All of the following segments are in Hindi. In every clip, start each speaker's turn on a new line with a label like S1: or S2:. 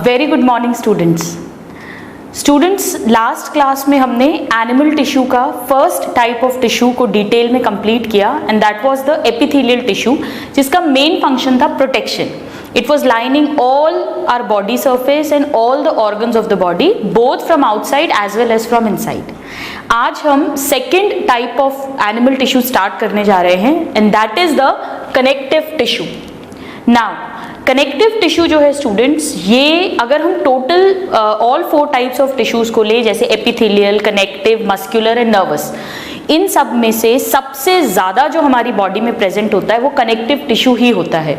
S1: Very good morning students, last class में हमने एनिमल टिश्यू का फर्स्ट टाइप ऑफ टिश्यू को डिटेल में कंप्लीट किया and that was the epithelial tissue, जिसका मेन फंक्शन था protection. It was lining all our body surface and all the organs of the body, both from outside as well as from inside. आज हम second type of animal tissue start करने जा रहे हैं and that is the connective tissue. Now connective tissue जो है स्टूडेंट्स, ये अगर हम total all 4 types of tissues को ले, जैसे epithelial, connective, muscular and nervous, इन सब में से सबसे ज्यादा जो हमारी बॉडी में प्रेजेंट होता है वो कनेक्टिव टिश्यू ही होता है.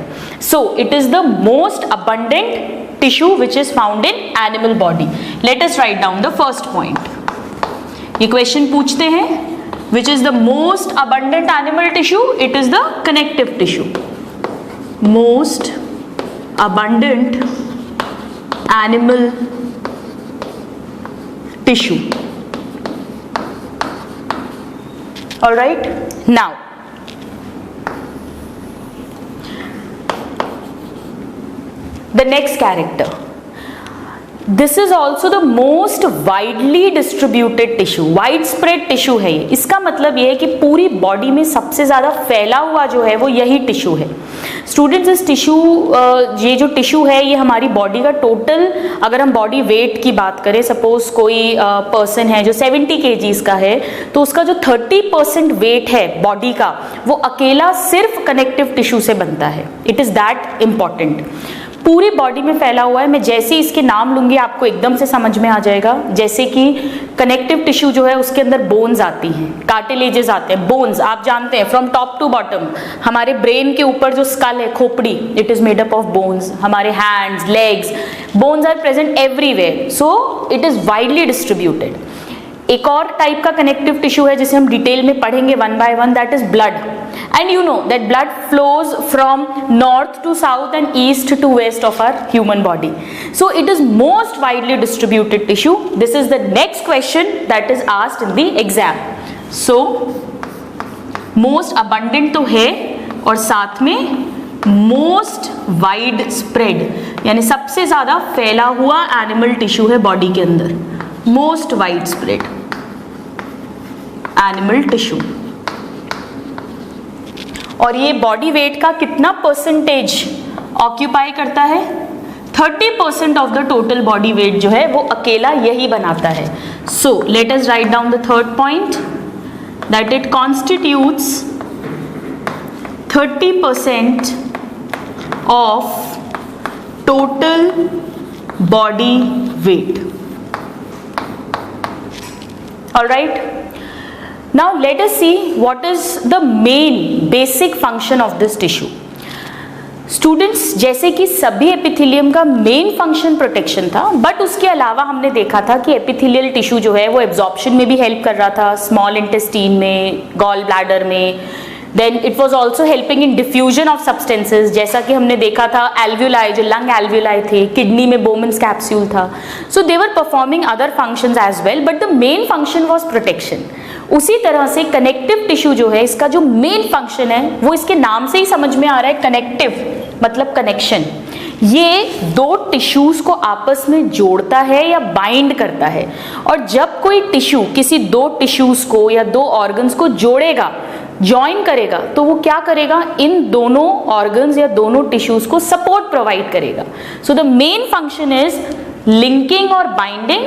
S1: So it is the most abundant tissue which is found in animal body. Late us write down the first point. ये क्वेश्चन पूछते हैं विच is the most abundant animal tissue. It is the connective tissue. Most abundant animal tissue. All right, now the next character. This is also the most widely distributed tissue. Widespread tissue है ये. इसका मतलब ये है कि पूरी बॉडी में सबसे ज्यादा फैला हुआ जो है वो यही टिश्यू है. स्टूडेंट्स, इस टिश्यू ये जो टिश्यू है ये हमारी बॉडी का टोटल, अगर हम बॉडी वेट की बात करें, सपोज कोई पर्सन है जो 70 kgs का है, तो उसका जो 30% वेट है बॉडी का वो अकेला सिर्फ कनेक्टिव टिश्यू से बनता है. It is that important. पूरी बॉडी में फैला हुआ है. मैं जैसे इसके नाम लूंगी आपको एकदम से समझ में आ जाएगा. जैसे कि कनेक्टिव टिश्यू जो है उसके अंदर बोन्स आती हैं, कार्टिलेजेस आते हैं. बोन्स आप जानते हैं फ्रॉम टॉप टू बॉटम. हमारे ब्रेन के ऊपर जो स्कल है, खोपड़ी, it is made up of bones. हमारे hands, legs, bones are present everywhere. So it is widely distributed. एक और टाइप का कनेक्टिव टिश्यू है जिसे हम डिटेल में पढ़ेंगे one by one, that is blood. And you know that blood flows from north to south and east to west of our human body. So it is most widely distributed tissue. This is the next question that is asked in the exam. So most abundant तो है और साथ में most widespread, यानी सबसे ज्यादा फैला हुआ एनिमल टिश्यू है बॉडी के अंदर. Most widespread animal tissue. और ये बॉडी वेट का कितना परसेंटेज ऑक्यूपाई करता है? 30% of the total body wait जो है वो अकेला यही बनाता है. सो let us write down the third point, that it constitutes 30% of total body wait. Alright, now let us see what is the main basic function of this tissue. Students, जैसे कि सभी एपिथेलियम का मेन फंक्शन प्रोटेक्शन था, बट उसके अलावा हमने देखा था कि एपिथेलियल टिश्यू जो है वो एब्जॉर्प्शन में भी हेल्प कर रहा था, स्मॉल इंटेस्टीन में, गॉल ब्लैडर में. Then it was also helping in diffusion of substances, जैसा कि हमने देखा था एल्व्यूलाई, जो लंग एल्व्यूलाई थे, किडनी में बोमन्स कैप्सूल था. So they were performing other functions as well, but the main function was protection. उसी तरह से कनेक्टिव टिश्यू जो है, इसका जो मेन फंक्शन है वो इसके नाम से ही समझ में आ रहा है. कनेक्टिव मतलब कनेक्शन. ये दो टिश्यूज को आपस में जोड़ता है या बाइंड करता है. और जब कोई टिश्यू किसी दो टिश्यूज को या दो ऑर्गन्स को जोड़ेगा, ज्वाइन करेगा, तो वो क्या करेगा? इन दोनों ऑर्गन्स या दोनों टिश्यूज को सपोर्ट प्रोवाइड करेगा. So the main function is linking और binding.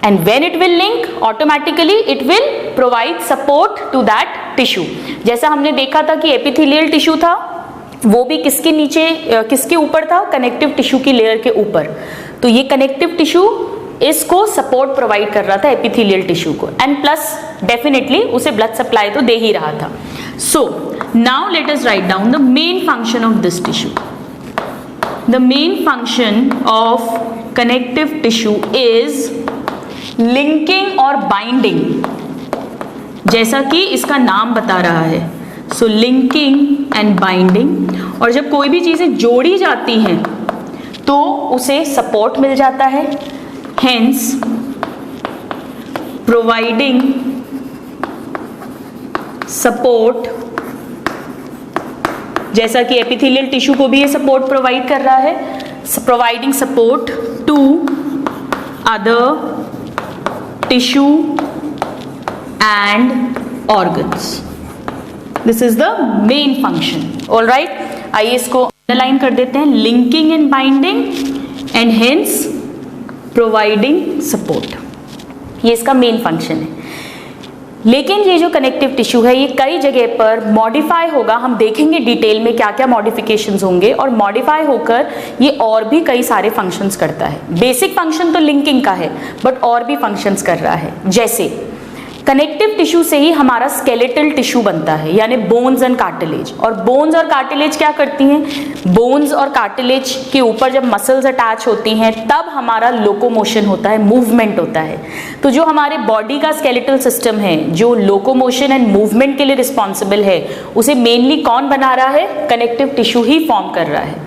S1: And when it will link, automatically it will provide support to that tissue. जैसा हमने देखा था कि एपिथेलियल टिश्यू था, वो भी किसके नीचे, किसके ऊपर था? कनेक्टिव टिश्यू की लेयर के ऊपर. तो ये कनेक्टिव टिश्यू इसको सपोर्ट प्रोवाइड कर रहा था एपिथेलियल टिश्यू को, एंड प्लस डेफिनेटली उसे ब्लड सप्लाई तो दे ही रहा था. So now let us write down the main function of this tissue. The main function of connective tissue is linking और बाइंडिंग, जैसा कि इसका नाम बता रहा है. सो लिंकिंग एंड बाइंडिंग. और जब कोई भी चीजें जोड़ी जाती हैं तो उसे सपोर्ट मिल जाता है, हेंस प्रोवाइडिंग सपोर्ट. जैसा कि एपिथेलियल टिश्यू को भी ये सपोर्ट प्रोवाइड कर रहा है, providing support to other tissue and organs. This is the main function. All right, आइए इसको अंडरलाइन कर देते हैं. Linking and binding and hence providing support, ये इसका मेन फंक्शन है. लेकिन ये जो कनेक्टिव टिश्यू है ये कई जगह पर मॉडिफाई होगा. हम देखेंगे डिटेल में क्या क्या मॉडिफिकेशंस होंगे, और मॉडिफाई होकर ये और भी कई सारे फंक्शंस करता है. बेसिक फंक्शन तो लिंकिंग का है, बट और भी फंक्शंस कर रहा है. जैसे कनेक्टिव टिश्यू से ही हमारा स्केलेटल टिश्यू बनता है, यानी बोन्स एंड कार्टिलेज. और बोन्स और कार्टिलेज क्या करती हैं? बोन्स और कार्टिलेज के ऊपर जब मसल्स अटैच होती हैं तब हमारा लोकोमोशन होता है, मूवमेंट होता है. तो जो हमारे बॉडी का स्केलेटल सिस्टम है, जो लोकोमोशन एंड मूवमेंट के लिए रिस्पॉन्सिबल है, उसे मेनली कौन बना रहा है? कनेक्टिव टिश्यू ही फॉर्म कर रहा है.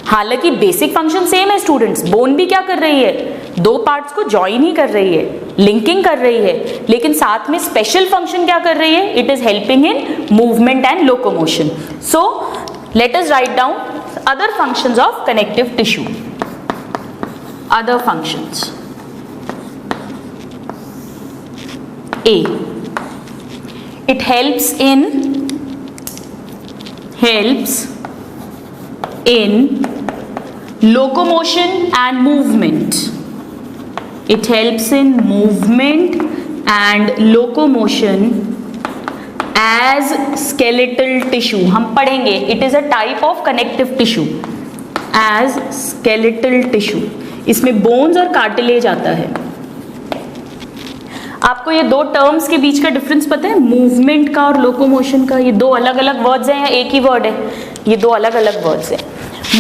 S1: हालांकि बेसिक फंक्शन सेम है स्टूडेंट्स. बोन भी क्या कर रही है? दो पार्ट्स को ज्वाइन ही कर रही है, लिंकिंग कर रही है, लेकिन साथ में स्पेशल फंक्शन क्या कर रही है? It is helping in movement and locomotion. So let us write down other functions of connective tissue. Other functions. A, it helps in locomotion and movement. It helps in movement and locomotion as skeletal tissue. हम पढ़ेंगे it is a type of connective tissue as skeletal tissue. इसमें bones और cartilage आता है. आपको ये दो टर्म्स के बीच का डिफरेंस पता है? मूवमेंट का और लोकोमोशन का. ये दो अलग अलग वर्ड्स हैं या एक ही वर्ड है? ये दो अलग अलग वर्ड्स हैं.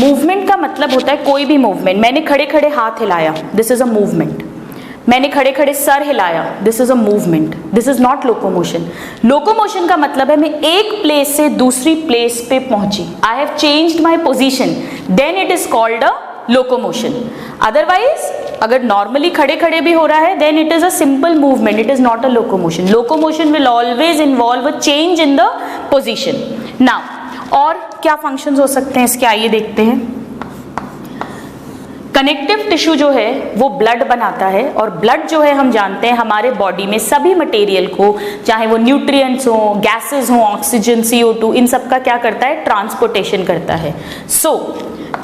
S1: मूवमेंट का मतलब होता है कोई भी मूवमेंट. मैंने खड़े खड़े हाथ हिलाया, दिस इज अ मूवमेंट. मैंने खड़े खड़े सर हिलाया, this is a movement. This is not locomotion. Locomotion का मतलब है मैं एक प्लेस से दूसरी प्लेस पे पहुंची. I have changed my position, then it is called a locomotion. Otherwise अगर नॉर्मली खड़े खड़े भी हो रहा है, then it is a simple movement, it is not a locomotion. Locomotion will always involve a change in the position. Now और क्या फंक्शंस हो सकते हैं इसके, आइए देखते हैं. कनेक्टिव टिश्यू जो है वो ब्लड बनाता है, और ब्लड जो है हम जानते हैं हमारे बॉडी में सभी मटेरियल को, चाहे वो न्यूट्रिएंट्स हो, गैसेस हो, ऑक्सीजन, CO2, इन सब का क्या करता है? ट्रांसपोर्टेशन करता है. So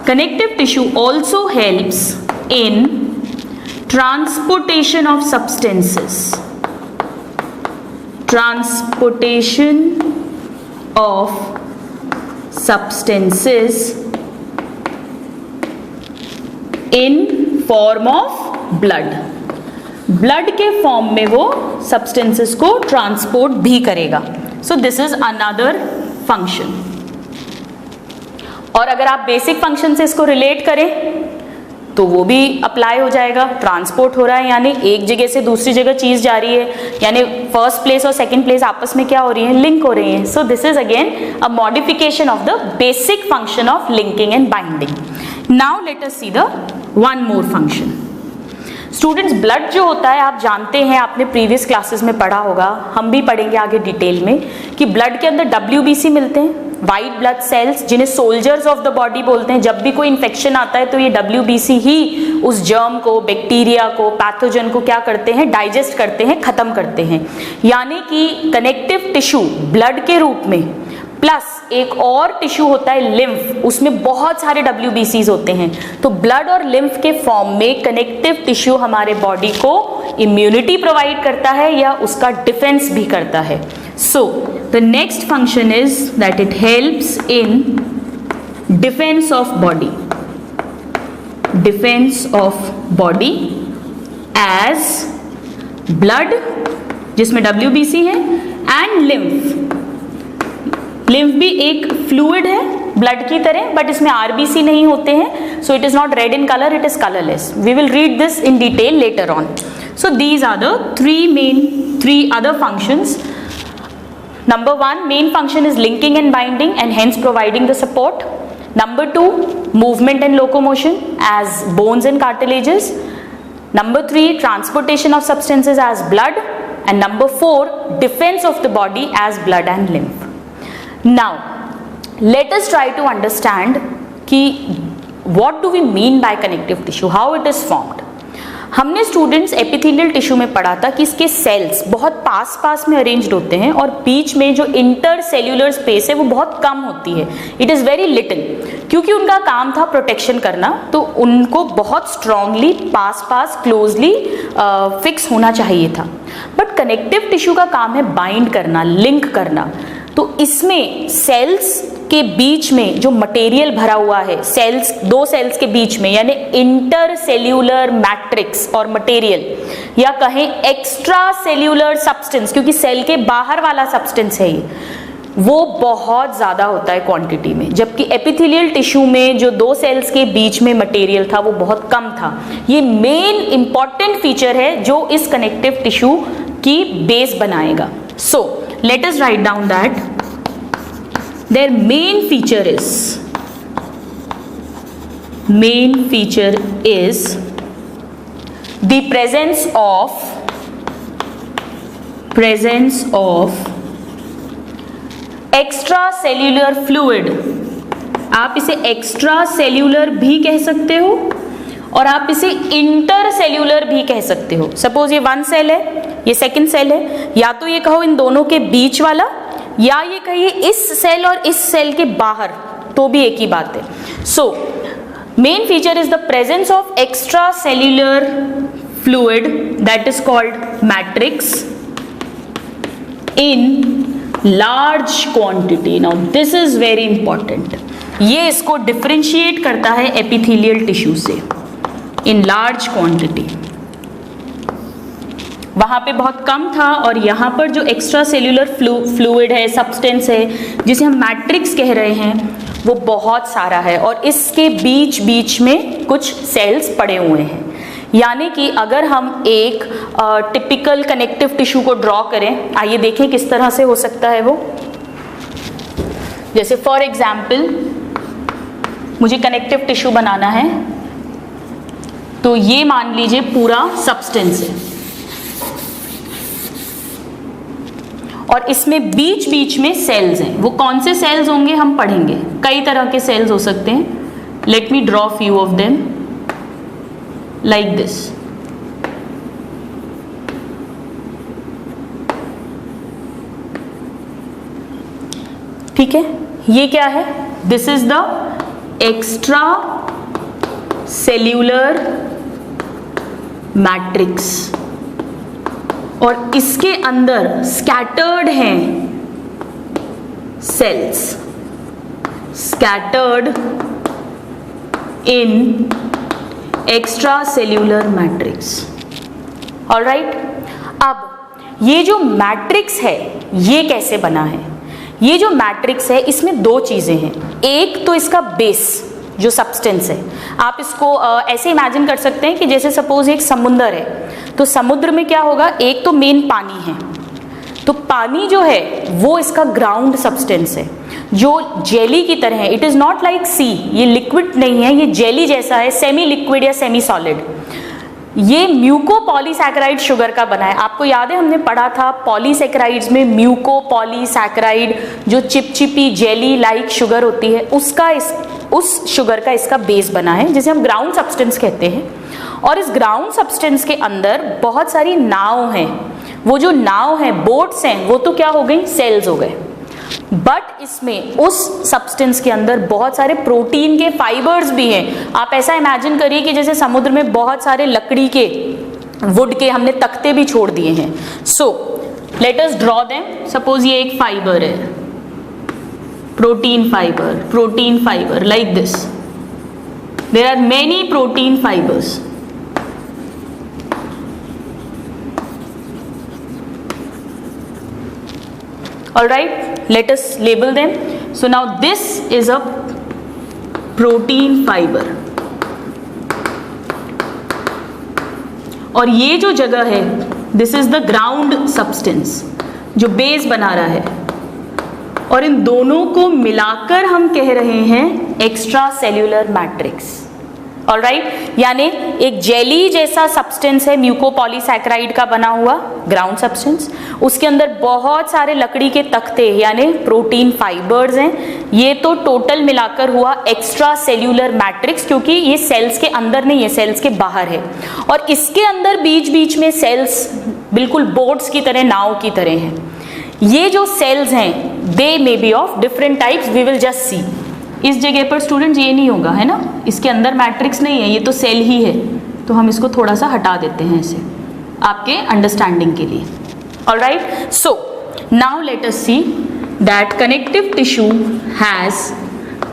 S1: connective tissue also helps in transportation of substances. Transportation of substances in form of blood. Blood के फॉर्म में वो सब्सटेंसेस को ट्रांसपोर्ट भी करेगा. So this is another function. और अगर आप बेसिक फंक्शन से इसको रिलेट करें तो वो भी अप्लाई हो जाएगा. ट्रांसपोर्ट हो रहा है यानी एक जगह से दूसरी जगह चीज जा रही है, यानी फर्स्ट प्लेस और सेकंड प्लेस आपस में क्या हो रही है? लिंक हो रही है. So this is again a modification of the basic function of linking and binding. Now let us see the one more function. Students, blood जो होता है आप जानते हैं, आपने प्रीवियस क्लासेस में पढ़ा होगा, हम भी पढ़ेंगे आगे डिटेल में, कि ब्लड के अंदर WBC मिलते हैं, वाइट ब्लड सेल्स, जिन्हें सोल्जर्स ऑफ द बॉडी बोलते हैं. जब भी कोई इन्फेक्शन आता है तो ये WBC ही उस जर्म को, बैक्टीरिया को, पैथोजन को क्या करते हैं? डाइजेस्ट करते हैं, खत्म करते हैं. यानी कि कनेक्टिव टिश्यू ब्लड के रूप में, प्लस एक और टिश्यू होता है लिम्फ, उसमें बहुत सारे WBCs होते हैं. तो ब्लड और लिम्फ के फॉर्म में कनेक्टिव टिश्यू हमारे बॉडी को इम्यूनिटी प्रोवाइड करता है या उसका डिफेंस भी करता है. So the next function is that it helps in defence of body. Defence of body as blood, जिसमें WBC है, एंड लिम्फ. लिम्फ भी एक फ्लूइड है ब्लड की तरह, बट इसमें RBC नहीं होते हैं. So it is not red in colour, it is colourless. We will read this in detail later on. So these are the three other functions. Number 1, main function is linking and binding and hence providing the support. Number 2, movement and locomotion as bones and cartilages. Number 3, transportation of substances as blood. And number 4, defense of the body as blood and lymph. Now let us try to understand कि what do we mean by connective tissue, how it is formed. हमने स्टूडेंट्स एपिथेलियल टिश्यू में पढ़ा था कि इसके सेल्स बहुत पास पास में अरेंज्ड होते हैं और बीच में जो इंटर सेल्यूलर स्पेस है वो बहुत कम होती है, इट इज़ वेरी लिटिल। क्योंकि उनका काम था प्रोटेक्शन करना, तो उनको बहुत स्ट्रांगली पास पास क्लोजली फिक्स होना चाहिए था। बट कनेक्टिव टिश्यू का काम है बाइंड करना, लिंक करना। तो इसमें सेल्स के बीच में जो मटेरियल भरा हुआ है, सेल्स, दो सेल्स के बीच में, यानी इंटर सेल्यूलर मैट्रिक्स और मटेरियल, या कहें एक्स्ट्रा सेल्यूलर सब्सटेंस, क्योंकि सेल के बाहर वाला सब्सटेंस है ये, वो बहुत ज़्यादा होता है क्वांटिटी में, जबकि एपिथेलियल टिश्यू में जो दो सेल्स के बीच में मटेरियल था वो बहुत कम था। ये मेन इंपॉर्टेंट फीचर है जो इस कनेक्टिव टिश्यू की बेस बनाएगा। सो let us write down that their main feature is the presence of extracellular fluid। आप इसे एक्स्ट्रा सेल्यूलर भी कह सकते हो और आप इसे इंटर सेल्यूलर भी कह सकते हो। सपोज ये वन सेल है, ये सेकंड सेल है, या तो ये कहो इन दोनों के बीच वाला, या ये कहिए इस सेल और इस सेल के बाहर, तो भी एक ही बात है। So main feature is the presence of extra cellular fluid that is called matrix in large quantity. Now this is very important, ये इसको डिफरेंशिएट करता है एपिथेलियल टिश्यू से, इन लार्ज क्वांटिटी। वहाँ पे बहुत कम था और यहाँ पर जो एक्स्ट्रा सेल्यूलर फ्लूइड है, सब्सटेंस है, जिसे हम मैट्रिक्स कह रहे हैं, वो बहुत सारा है और इसके बीच बीच में कुछ सेल्स पड़े हुए हैं। यानी कि अगर हम एक टिपिकल कनेक्टिव टिश्यू को ड्रॉ करें, आइए देखें किस तरह से हो सकता है वो। जैसे फॉर एग्जाम्पल मुझे कनेक्टिव टिश्यू बनाना है, तो ये मान लीजिए पूरा सब्सटेंस है और इसमें बीच बीच में सेल्स हैं। वो कौन से सेल्स होंगे हम पढ़ेंगे, कई तरह के सेल्स हो सकते हैं। Let me draw few of them like this. ठीक है, ये क्या है, this is the extracellular matrix और इसके अंदर स्कैटर्ड हैं cells, scattered in extracellular matrix. Alright, अब ये जो मैट्रिक्स है ये कैसे बना है? ये जो मैट्रिक्स है इसमें दो चीजें हैं। एक तो इसका बेस जो सब्सटेंस है, आप इसको ऐसे इमेजिन कर सकते हैं कि जैसे सपोज एक समुद्र है, तो समुद्र में क्या होगा, एक तो मेन पानी है, तो पानी जो है वो इसका ग्राउंड सब्सटेंस है जो जेली की तरह है। इट इज नॉट लाइक सी, ये लिक्विड नहीं है, ये जेली जैसा है, सेमी लिक्विड या सेमी सॉलिड। ये म्यूकोपॉलीसैकेराइड शुगर का बना है। आपको याद है हमने पढ़ा था पॉलीसैकेराइड्स में म्यूकोपॉलीसैकेराइड जो चिपचिपी जेली लाइक शुगर होती है, उस शुगर का इसका बेस बना है, जिसे हम ग्राउंड सब्सटेंस कहते हैं। और इस ग्राउंड सब्सटेंस के अंदर बहुत सारी नाव हैं। वो जो नाव है, बोट्स हैं, वो तो क्या हो गई, सेल्स हो गए। बट इसमें उस सब्सटेंस के अंदर बहुत सारे प्रोटीन के फाइबर्स भी हैं। आप ऐसा इमेजिन करिए कि जैसे समुद्र में बहुत सारे लकड़ी के, वुड के हमने तख्ते भी छोड़ दिए हैं। So let us draw them. Suppose ये एक फाइबर है, protein fibre like this. There are many protein fibres. Alright, let us label them. So now this is a protein fiber. और ये जो जगह है, this is the ground substance जो बेस बना रहा है, और इन दोनों को मिलाकर हम कह रहे हैं एक्स्ट्रा सेल्यूलर मैट्रिक्स। ऑलराइट, यानी एक जेली जैसा सब्सटेंस है म्यूकोपॉलीसैकेराइड का बना हुआ ग्राउंड सब्सटेंस, उसके अंदर बहुत सारे लकड़ी के तख्ते यानी प्रोटीन फाइबर्स हैं। ये तो टोटल मिलाकर हुआ एक्स्ट्रा सेल्यूलर मैट्रिक्स, क्योंकि ये सेल्स के अंदर नहीं है, सेल्स के बाहर है। और इसके अंदर बीच बीच में सेल्स बिल्कुल बोट्स की तरह, नाव की तरह हैं। ये जो सेल्स हैं they may be of different types, we will just see. इस जगह पर स्टूडेंट्स ये नहीं होगा, है ना, इसके अंदर मैट्रिक्स नहीं है, ये तो सेल ही है, तो हम इसको थोड़ा सा हटा देते हैं इसे आपके अंडरस्टैंडिंग के लिए। Alright, so now let us see that connective tissue has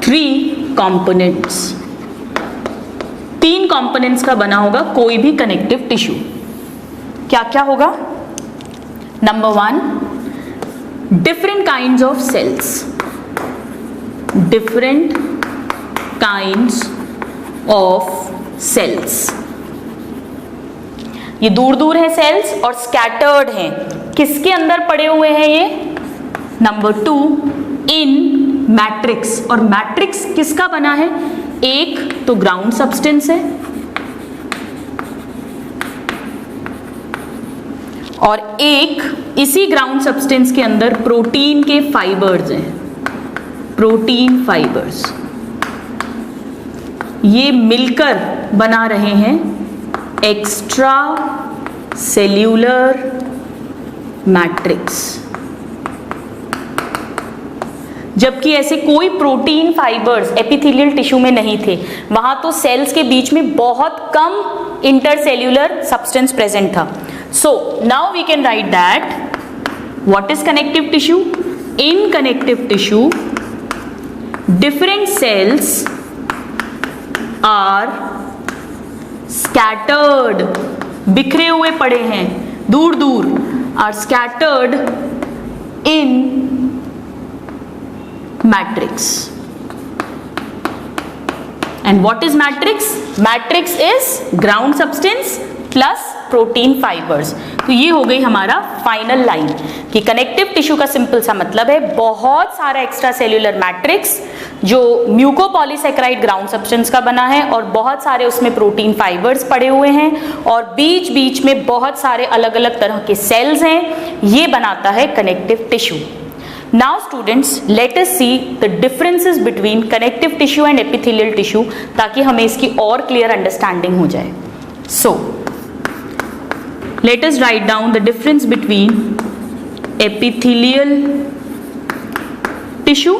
S1: 3 components. 3 components का बना होगा कोई भी कनेक्टिव टिश्यू। क्या क्या होगा? Number 1, different kinds of cells, different kinds of cells। ये दूर दूर है सेल्स और स्कैटर्ड हैं। किसके अंदर पड़े हुए हैं ये? नंबर 2, इन मैट्रिक्स। और मैट्रिक्स किसका बना है? एक तो ग्राउंड सब्सटेंस है और एक इसी ग्राउंड सब्सटेंस के अंदर प्रोटीन के फाइबर्स हैं, प्रोटीन फाइबर्स। ये मिलकर बना रहे हैं एक्स्ट्रा सेल्यूलर मैट्रिक्स। जबकि ऐसे कोई प्रोटीन फाइबर्स एपिथेलियल टिश्यू में नहीं थे, वहां तो सेल्स के बीच में बहुत कम इंटरसेल्यूलर सब्सटेंस प्रेजेंट था। So now we can write that what is connective tissue? In connective tissue different cells are scattered, बिखरे हुए पड़े हैं दूर दूर, are scattered in matrix। and what is matrix? Matrix is ground substance plus protein fibres. तो ये हो गई हमारा फाइनल लाइन कि कनेक्टिव टिश्यू का सिंपल सा मतलब है बहुत सारा एक्स्ट्रा सेल्यूलर मैट्रिक्स जो म्यूकोपॉलीसैकेराइड ग्राउंड सब्सटेंस का बना है और बहुत सारे उसमें प्रोटीन फाइबर्स पड़े हुए हैं और बीच बीच में बहुत सारे अलग अलग तरह के सेल्स हैं, ये बनाता है connective tissue. Now students, let us see the differences between connective tissue and epithelial tissue ताकि हमें इसकी और क्लियर अंडरस्टैंडिंग हो जाए। So let us write down the difference between epithelial tissue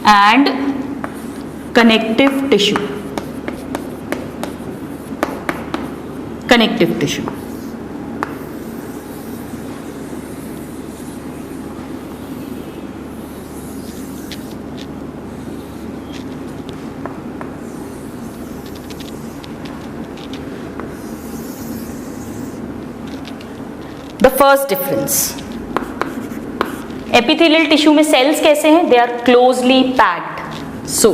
S1: and connective tissue। Connective tissue, the first difference, epithelial tissue में सेल्स कैसे हैं? They are closely packed. So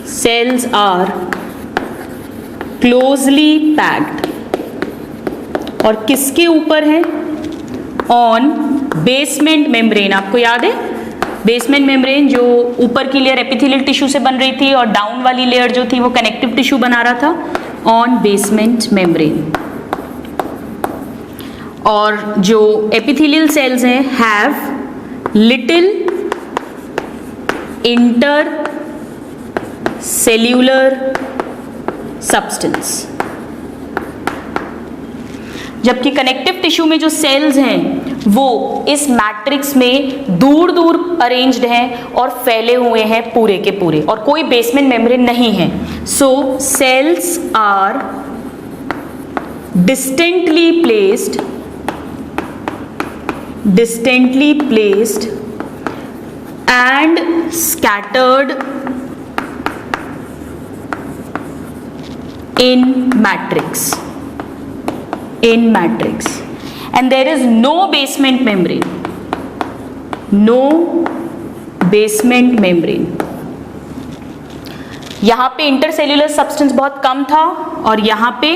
S1: cells are closely packed और किसके ऊपर है? On basement membrane. आपको याद है बेसमेंट मेम्ब्रेन जो ऊपर की लेयर एपिथेलियल टिश्यू से बन रही थी और डाउन वाली लेयर जो थी वो कनेक्टिव टिश्यू बना रहा था, ऑन बेसमेंट मेम्ब्रेन। और जो एपिथेलियल सेल्स हैं have little inter cellular substance, जबकि कनेक्टिव टिश्यू में जो सेल्स हैं वो इस मैट्रिक्स में दूर दूर अरेंज्ड हैं और फैले हुए हैं पूरे के पूरे और कोई बेसमेंट मेम्ब्रेन नहीं है। So cells are distantly placed and scattered in matrix, and there is no basement membrane, यहाँ पे इंटरसेल्यूलर सब्सटेंस बहुत कम था और यहाँ पे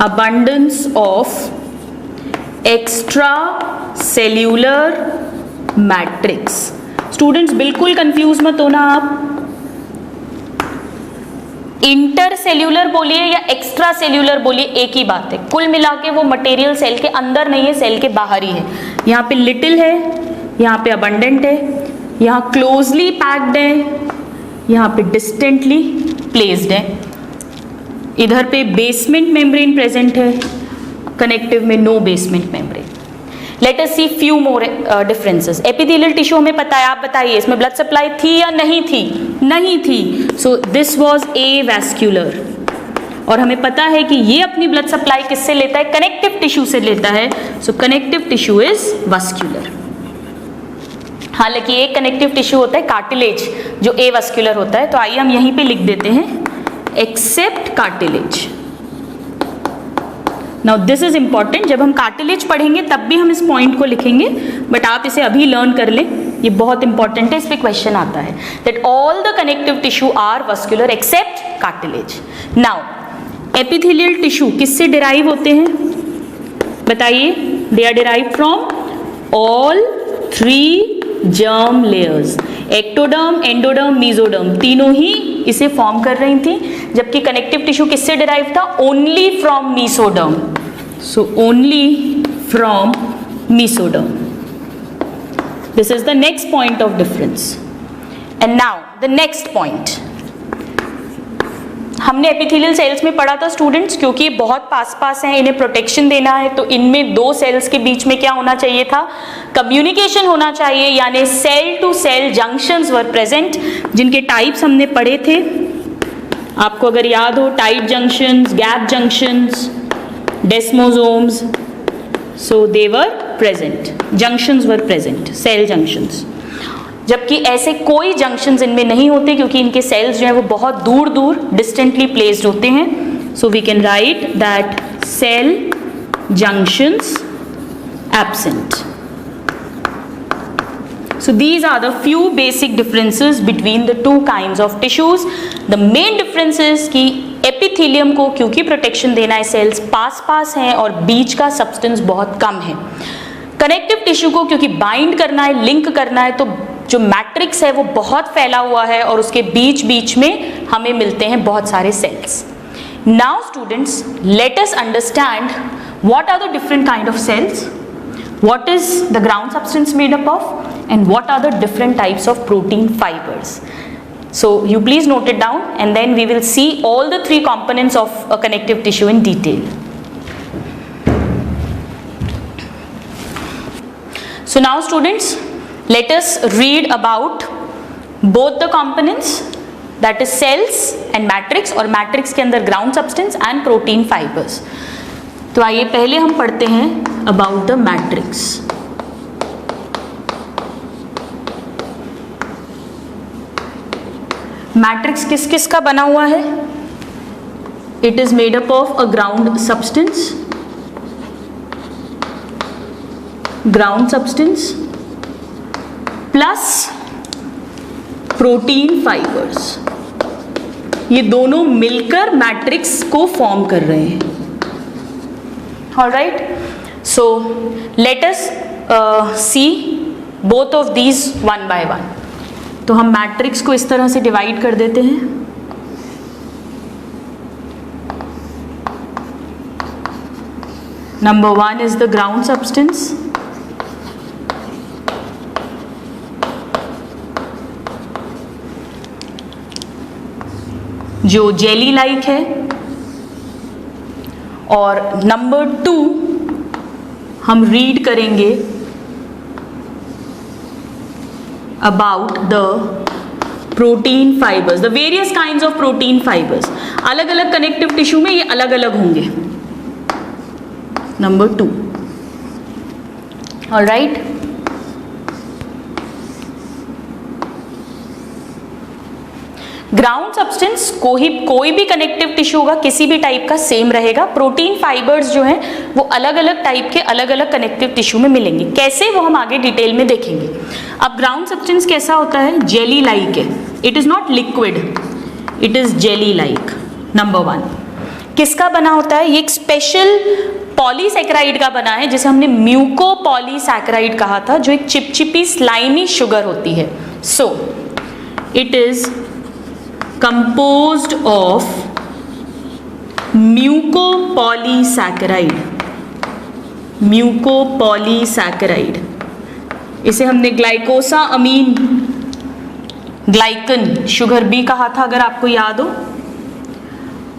S1: abundance of extra cellular matrix। Students बिल्कुल कंफ्यूज मत होना आप, इंटर सेल्यूलर बोलिए या एक्स्ट्रा सेल्यूलर बोलिए एक ही बात है, कुल मिला के वो मटेरियल सेल के अंदर नहीं है, सेल के बाहर ही है। यहाँ पे लिटिल है, यहाँ पे अबंडेंट है, यहाँ क्लोजली पैक्ड है, यहाँ पे डिस्टेंटली प्लेस्ड है, इधर पे बेसमेंट मेम्ब्रेन प्रेजेंट है, कनेक्टिव में no basement membrane. Let us see few more differences. Epithelial tissue हमें पता है, आप बताइए इसमें ब्लड सप्लाई थी या नहीं थी? नहीं थी, सो दिस वाज एवास्क्युलर। और हमें पता है कि ये अपनी ब्लड सप्लाई किससे लेता है? कनेक्टिव टिश्यू से लेता है, so connective tissue is vascular. हालांकि एक कनेक्टिव टिश्यू होता है कार्टिलेज जो एवास्क्युलर होता है, तो आइए हम यहीं पे लिख देते हैं except cartilage. Now this is important, जब हम कार्टिलेज पढ़ेंगे तब भी हम इस पॉइंट को लिखेंगे, बट आप इसे अभी लर्न कर लें, ये बहुत इंपॉर्टेंट है, इस पे क्वेश्चन आता है that all the connective tissue are vascular except cartilage. Now epithelial tissue किससे डिराइव होते हैं बताइए? They are derive from all 3 germ layers, ectoderm, endoderm, mesoderm, तीनों ही इसे फॉर्म कर रही थी, जबकि कनेक्टिव टिश्यू किससे डिराइव था? Only from mesoderm, so only from mesoderm. This is the next point of difference. And now the next point, हमने एपिथेलियल सेल्स में पढ़ा था स्टूडेंट्स, क्योंकि ये बहुत पास पास हैं, इन्हें प्रोटेक्शन देना है, तो इनमें 2 सेल्स के बीच में क्या होना चाहिए था? कम्युनिकेशन होना चाहिए, यानी cell to cell junctions were present, जिनके टाइप्स हमने पढ़े थे। आपको अगर याद हो, tight junctions, gap junctions, desmosomes, so they were present, junctions were present, cell junctions. जबकि ऐसे कोई जंक्शंस इनमें नहीं होते, क्योंकि इनके सेल्स जो है वो बहुत दूर दूर डिस्टेंटली प्लेस्ड होते हैं। So we can write that cell junctions absent. So these are the few basic differences between the two kinds of tissues. The main difference is कि एपिथेलियम को क्योंकि प्रोटेक्शन देना है, सेल्स पास पास हैं और बीच का सब्सटेंस बहुत कम है। कनेक्टिव टिश्यू को क्योंकि बाइंड करना है, लिंक करना है, तो जो मैट्रिक्स है वो बहुत फैला हुआ है और उसके बीच बीच में हमें मिलते हैं बहुत सारे cells. Now students, let us understand what are the different kind of cells, what is the ground substance made up of, and what are the different types of protein fibers. So you please note it down, and then we will see all the 3 components of a connective tissue in detail. So now students, let us read about both the components, that is cells and matrix, और matrix के अंदर ground substance and protein fibers. तो आइए पहले हम पढ़ते हैं अबाउट द मैट्रिक्स। मैट्रिक्स किस किस का बना हुआ है? It is made up of a ground substance plus protein fibres, ये दोनों मिलकर मैट्रिक्स को फॉर्म कर रहे हैं। All right, so let us see both of these one by one. तो हम मैट्रिक्स को इस तरह से डिवाइड कर देते हैं। Number 1 is the ground substance, जो जेली लाइक है, और नंबर 2 हम रीड करेंगे about the protein fibres, the various kinds of protein fibres. अलग अलग कनेक्टिव टिश्यू में ये अलग अलग होंगे। Number 2, alright. ग्राउंड सब्सटेंस कोई भी कनेक्टिव टिश्यू होगा, किसी भी टाइप का, सेम रहेगा। प्रोटीन फाइबर्स जो हैं वो अलग अलग टाइप के अलग अलग कनेक्टिव टिश्यू में मिलेंगे। कैसे, वो हम आगे डिटेल में देखेंगे। अब ग्राउंड सब्सटेंस कैसा होता है? जेली लाइक है। It is not liquid, it is jelly like, number 1। किसका बना होता है? ये एक स्पेशल पॉलीसैकेराइड का बना है जिसे हमने म्यूकोपॉलीसैकेराइड कहा था, जो एक चिपचिपी स्लाइमी शुगर होती है. So it is composed of mucopolysaccharide. Mucopolysaccharide, इसे हमने ग्लाइकोसा अमीन ग्लाइकन शुगर भी कहा था, अगर आपको याद हो.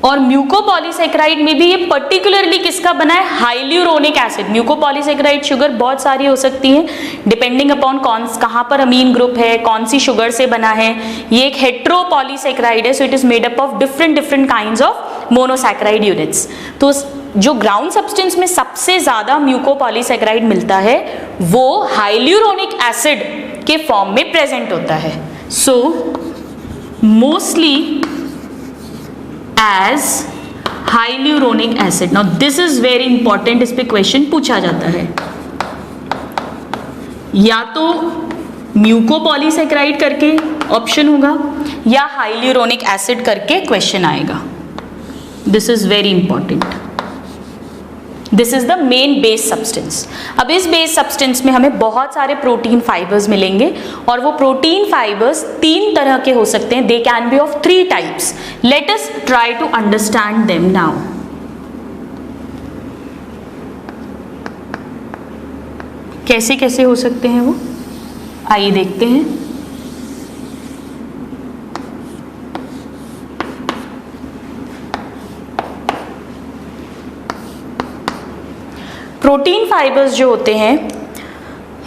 S1: और म्यूकोपॉलीसैकेराइड में भी ये पर्टिकुलरली किसका बना है? Hyaluronic acid. म्यूकोपॉलीसैकेराइड शुगर बहुत सारी हो सकती है डिपेंडिंग अपॉन कहाँ पर अमीन ग्रुप है, कौन सी शुगर से बना है. ये एक हेट्रोपॉलीसैकेराइड है, so it is made up of different kinds of monosaccharide units. तो जो ग्राउंड सब्सटेंस में सबसे ज्यादा म्यूकोपॉलीसैकेराइड मिलता है वो हाइल्यूरोनिक एसिड के फॉर्म में प्रेजेंट होता है. So mostly as hyaluronic acid. Now this is very important, इस पे क्वेश्चन पूछा जाता है. या तो म्यूकोपॉलीसैकेराइड करके ऑप्शन होगा या हाइल्यूरोनिक एसिड करके क्वेश्चन आएगा. This is very important. This is the main base substance. अब इस बेस सब्सटेंस में हमें बहुत सारे प्रोटीन फाइबर्स मिलेंगे और वो प्रोटीन फाइबर्स 3 तरह के हो सकते हैं. They can be of 3 types. Let us try to understand them now. कैसे कैसे हो सकते हैं वो, आइए देखते हैं. प्रोटीन फाइबर्स जो होते हैं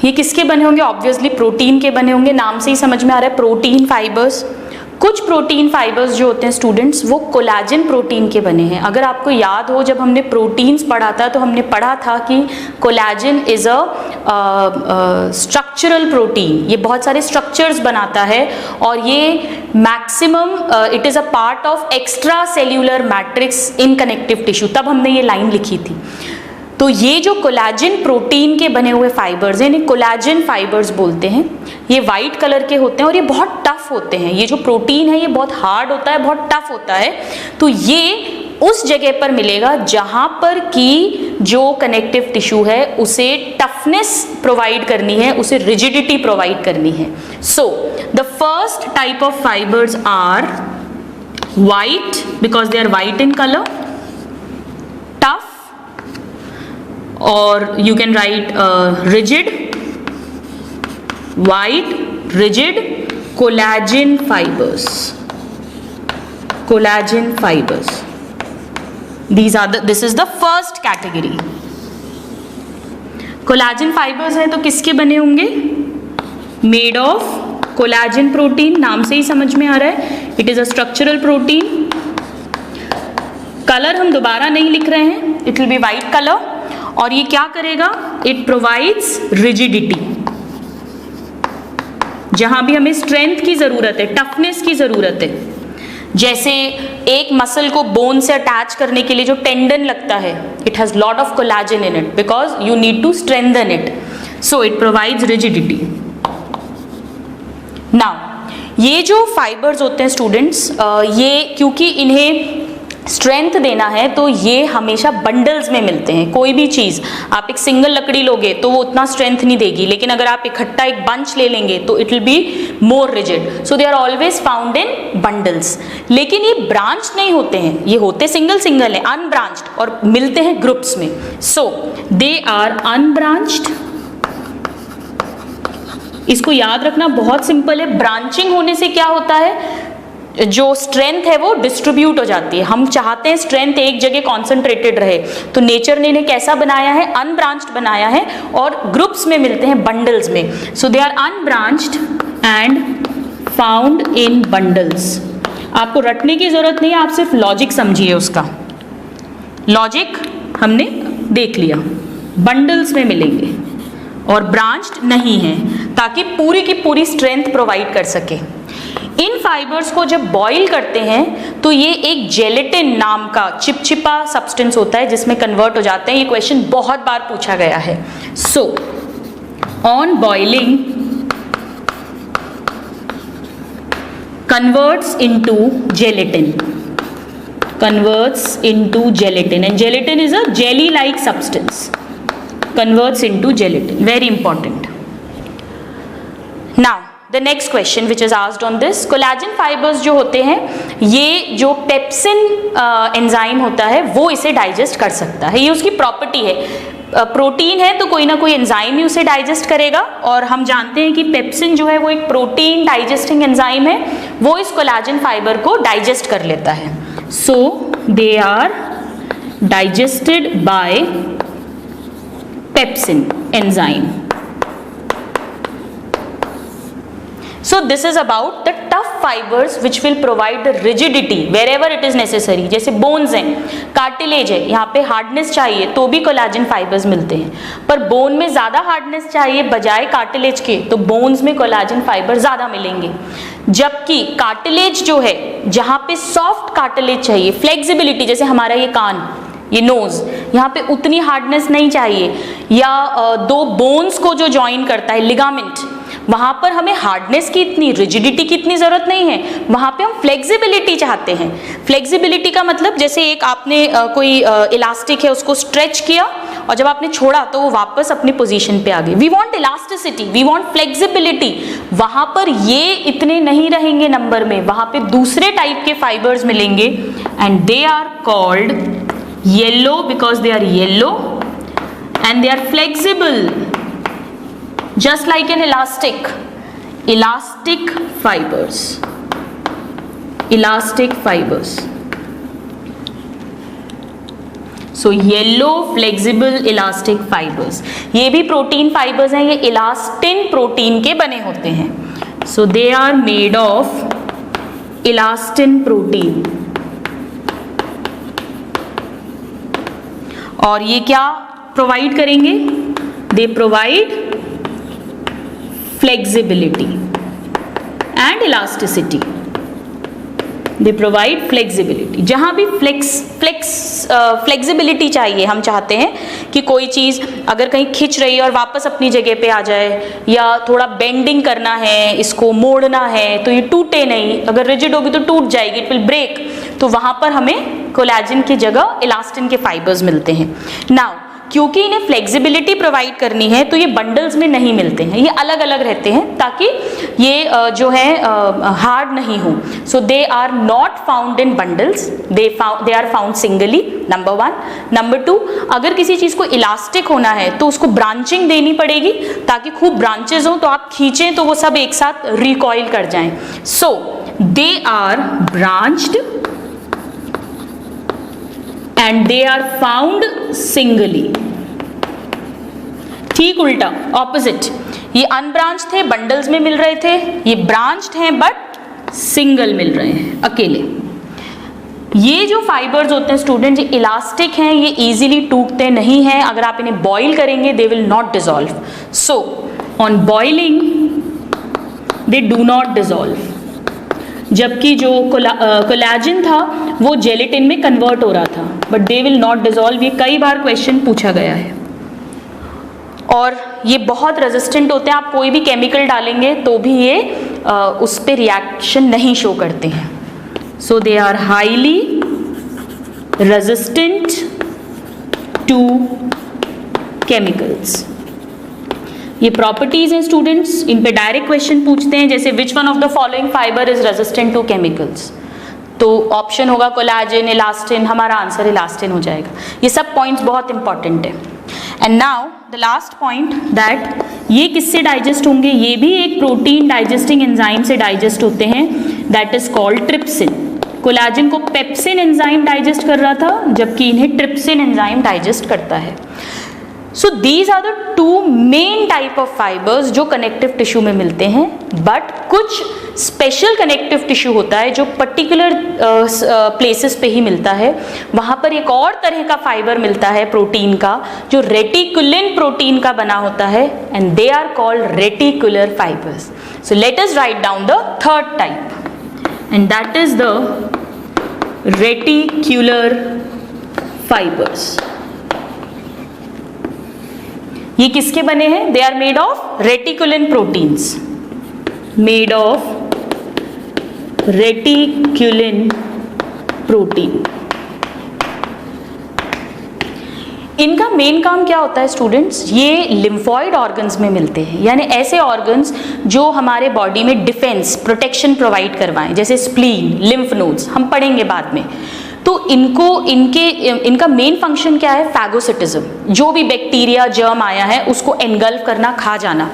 S1: ये किसके बने होंगे? ऑब्वियसली प्रोटीन के बने होंगे. नाम से ही समझ में आ रहा है प्रोटीन फाइबर्स. कुछ प्रोटीन फाइबर्स जो होते हैं स्टूडेंट्स वो कोलाजन प्रोटीन के बने हैं. अगर आपको याद हो जब हमने प्रोटीन्स पढ़ा था तो हमने पढ़ा था कि collagen is a structural protein. ये बहुत सारे स्ट्रक्चर्स बनाता है और ये maximum it is a part of extra cellular matrix in connective tissue. तब हमने ये लाइन लिखी थी. तो ये जो कोलाजन प्रोटीन के बने हुए फाइबर्स हैं इन्हें कोलाजन फाइबर्स बोलते हैं. ये वाइट कलर के होते हैं और ये बहुत टफ होते हैं. ये जो प्रोटीन है ये बहुत हार्ड होता है, बहुत टफ होता है. तो ये उस जगह पर मिलेगा जहां पर कि जो कनेक्टिव टिश्यू है उसे टफनेस प्रोवाइड करनी है, उसे रिजिडिटी प्रोवाइड करनी है. So the first type of fibres are white because they are white in colour, tough, or you can write rigid, white, rigid, collagen fibers. Collagen fibers. This is the first category. Collagen fibers है तो किसके बने होंगे? Made of collagen protein. नाम से ही समझ में आ रहा है. It is a structural protein. Colour हम दोबारा नहीं लिख रहे हैं. It will be white color. और ये क्या करेगा? It provides rigidity. जहां भी हमें स्ट्रेंथ की जरूरत है, टफनेस की जरूरत है, जैसे एक मसल को बोन से अटैच करने के लिए जो टेंडन लगता है, it has lot of collagen in it because you need to strengthen it. So it provides rigidity. Now ये जो फाइबर्स होते हैं स्टूडेंट्स, ये क्योंकि इन्हें स्ट्रेंथ देना है तो ये हमेशा बंडल्स में मिलते हैं. कोई भी चीज़ आप एक सिंगल लकड़ी लोगे तो वो उतना स्ट्रेंथ नहीं देगी, लेकिन अगर आप इकट्ठा एक बंच ले लेंगे तो it will be more rigid. So they are always found in bundles. लेकिन ये ब्रांच नहीं होते हैं, ये होते सिंगल सिंगल है, अनब्रांच्ड, और मिलते हैं ग्रुप्स में. So they are unbranched. इसको याद रखना बहुत सिंपल है. ब्रांचिंग होने से क्या होता है? जो स्ट्रेंथ है वो डिस्ट्रीब्यूट हो जाती है. हम चाहते हैं स्ट्रेंथ एक जगह कॉन्सेंट्रेटेड रहे, तो नेचर ने इन्हें कैसा बनाया है? अनब्रांच्ड बनाया है और ग्रुप्स में मिलते हैं, बंडल्स में. So they are unbranched and found in bundles. आपको रटने की जरूरत नहीं है, आप सिर्फ लॉजिक समझिए. उसका लॉजिक हमने देख लिया. बंडल्स में मिलेंगे और ब्रांच्ड नहीं है ताकि पूरी की पूरी स्ट्रेंथ प्रोवाइड कर सके. इन फाइबर्स को जब बॉईल करते हैं तो ये एक जेलेटिन नाम का चिपचिपा सब्सटेंस होता है जिसमें कन्वर्ट हो जाते हैं. ये क्वेश्चन बहुत बार पूछा गया है. So on boiling converts into gelatin. converts into gelatin, and gelatin is a jelly like substance, converts into gelatin. Very important. Now the next question which is asked on this, collagen fibres जो होते हैं, ये जो पेप्सिन एंजाइम होता है वो इसे डाइजेस्ट कर सकता है, ये उसकी प्रॉपर्टी है. प्रोटीन है तो कोई ना कोई एंजाइम ही उसे डाइजेस्ट करेगा, और हम जानते हैं कि पेप्सिन जो है वो एक प्रोटीन डाइजेस्टिंग एंजाइम है, वो इस कोलाजन फाइबर को डाइजेस्ट कर लेता है. So they are digested by pepsin enzyme. So this is about the tough fibers which will provide the rigidity wherever it is necessary. जैसे बोन्स हैं, कार्टिलेज है, यहाँ पे हार्डनेस चाहिए तो भी कोलाजन फाइबर्स मिलते हैं, पर बोन में ज़्यादा हार्डनेस चाहिए बजाय कार्टिलेज के तो बोन्स में कोलाजन फाइबर ज़्यादा मिलेंगे. जबकि कार्टिलेज जो है, जहाँ पे सॉफ्ट कार्टिलेज चाहिए, फ्लेक्सिबिलिटी, जैसे हमारा ये कान, ये नोज, यहाँ पे उतनी हार्डनेस नहीं चाहिए, या दो बोन्स को जो ज्वाइन करता है लिगामेंट, वहाँ पर हमें हार्डनेस की इतनी, रिजिडिटी की इतनी ज़रूरत नहीं है, वहाँ पे हम फ्लेक्सिबिलिटी चाहते हैं. फ्लेक्सिबिलिटी का मतलब जैसे एक आपने कोई इलास्टिक है उसको स्ट्रेच किया और जब आपने छोड़ा तो वो वापस अपनी पोजीशन पे आ गई. We want elasticity, we want flexibility. वहाँ पर ये इतने नहीं रहेंगे नंबर में, वहाँ पे दूसरे टाइप के फाइबर्स मिलेंगे, and they are called yellow because they are yellow and they are flexible just like an elastic fibers, elastic fibers. So yellow flexible elastic fibers, ये भी प्रोटीन फाइबर्स हैं, ये इलास्टिन प्रोटीन के बने होते हैं. So they are made of elastin protein. और ये क्या प्रोवाइड करेंगे? They provide flexibility and elasticity. They provide flexibility. जहाँ भी flexibility चाहिए, हम चाहते हैं कि कोई चीज़ अगर कहीं खिंच रही है और वापस अपनी जगह पे आ जाए, या थोड़ा बेंडिंग करना है, इसको मोड़ना है तो ये टूटे नहीं, अगर रिजिड होगी तो टूट जाएगी, इट विल ब्रेक, तो वहाँ पर हमें कोलाजन की जगह इलास्टिन के फाइबर्स मिलते हैं. नाउ क्योंकि इन्हें फ्लेक्सिबिलिटी प्रोवाइड करनी है तो ये बंडल्स में नहीं मिलते हैं, ये अलग अलग रहते हैं ताकि ये जो है हार्ड नहीं हो. So they are not found in bundles, they are found singly, number 1. Number 2, अगर किसी चीज़ को इलास्टिक होना है तो उसको ब्रांचिंग देनी पड़ेगी ताकि खूब ब्रांचेज हो तो आप खींचें तो वो सब एक साथ रिकॉइल कर जाएं. So they are branched and they are found singly. ठीक उल्टा, ऑपोजिट, ये अनब्रांच थे, बंडल्स में मिल रहे थे, ये ब्रांच्ड हैं बट सिंगल मिल रहे हैं, अकेले. ये जो फाइबर्स होते हैं स्टूडेंट, ये इलास्टिक हैं, ये इजीली टूटते नहीं हैं, अगर आप इन्हें बॉईल करेंगे दे will not dissolve. So on boiling they do not dissolve. जबकि जो कोलाजन था वो जेलेटिन में कन्वर्ट हो रहा था, but they will not dissolve. ये कई बार क्वेश्चन पूछा गया है, और ये बहुत रेजिस्टेंट होते हैं, आप कोई भी केमिकल डालेंगे तो भी ये उस पर रिएक्शन नहीं शो करते हैं. So they are highly resistant to chemicals. ये प्रॉपर्टीज हैं स्टूडेंट्स, इन पे डायरेक्ट क्वेश्चन पूछते हैं, जैसे which one of the following fibre is resistant to chemicals, तो ऑप्शन होगा कोलाजन, इलास्टिन, हमारा आंसर इलास्टिन हो जाएगा. ये सब पॉइंट्स बहुत इंपॉर्टेंट है. And now the last point, that ये किससे डाइजेस्ट होंगे? ये भी एक प्रोटीन डाइजेस्टिंग एंजाइम से डाइजेस्ट होते हैं, that is called trypsin. Collagen को पेप्सिन एंजाइम डाइजेस्ट कर रहा था, जबकि इन्हें ट्रिप्सिन एंजाइम डाइजेस्ट करता है. So these are the 2 main type of fibres जो कनेक्टिव टिश्यू में मिलते हैं, बट कुछ स्पेशल कनेक्टिव टिश्यू होता है जो पर्टिकुलर प्लेसेस पे ही मिलता है. वहाँ पर एक और तरह का फाइबर मिलता है प्रोटीन का, जो रेटिकुलिन प्रोटीन का बना होता है, and they are called reticular fibres. So let us write down the third type, and that is the reticular fibres. ये किसके बने हैं? They are made of reticulin proteins, made of reticulin protein. इनका मेन काम क्या होता है स्टूडेंट्स, ये लिम्फॉइड ऑर्गन्स में मिलते हैं, यानी ऐसे ऑर्गन्स जो हमारे बॉडी में डिफेंस प्रोटेक्शन प्रोवाइड करवाएं, जैसे स्प्लीन, लिम्फ नोड्स, हम पढ़ेंगे बाद में। तो इनका मेन फंक्शन क्या है, फैगोसिटिज्म, जो भी बैक्टीरिया जर्म आया है उसको एनगल्फ करना, खा जाना।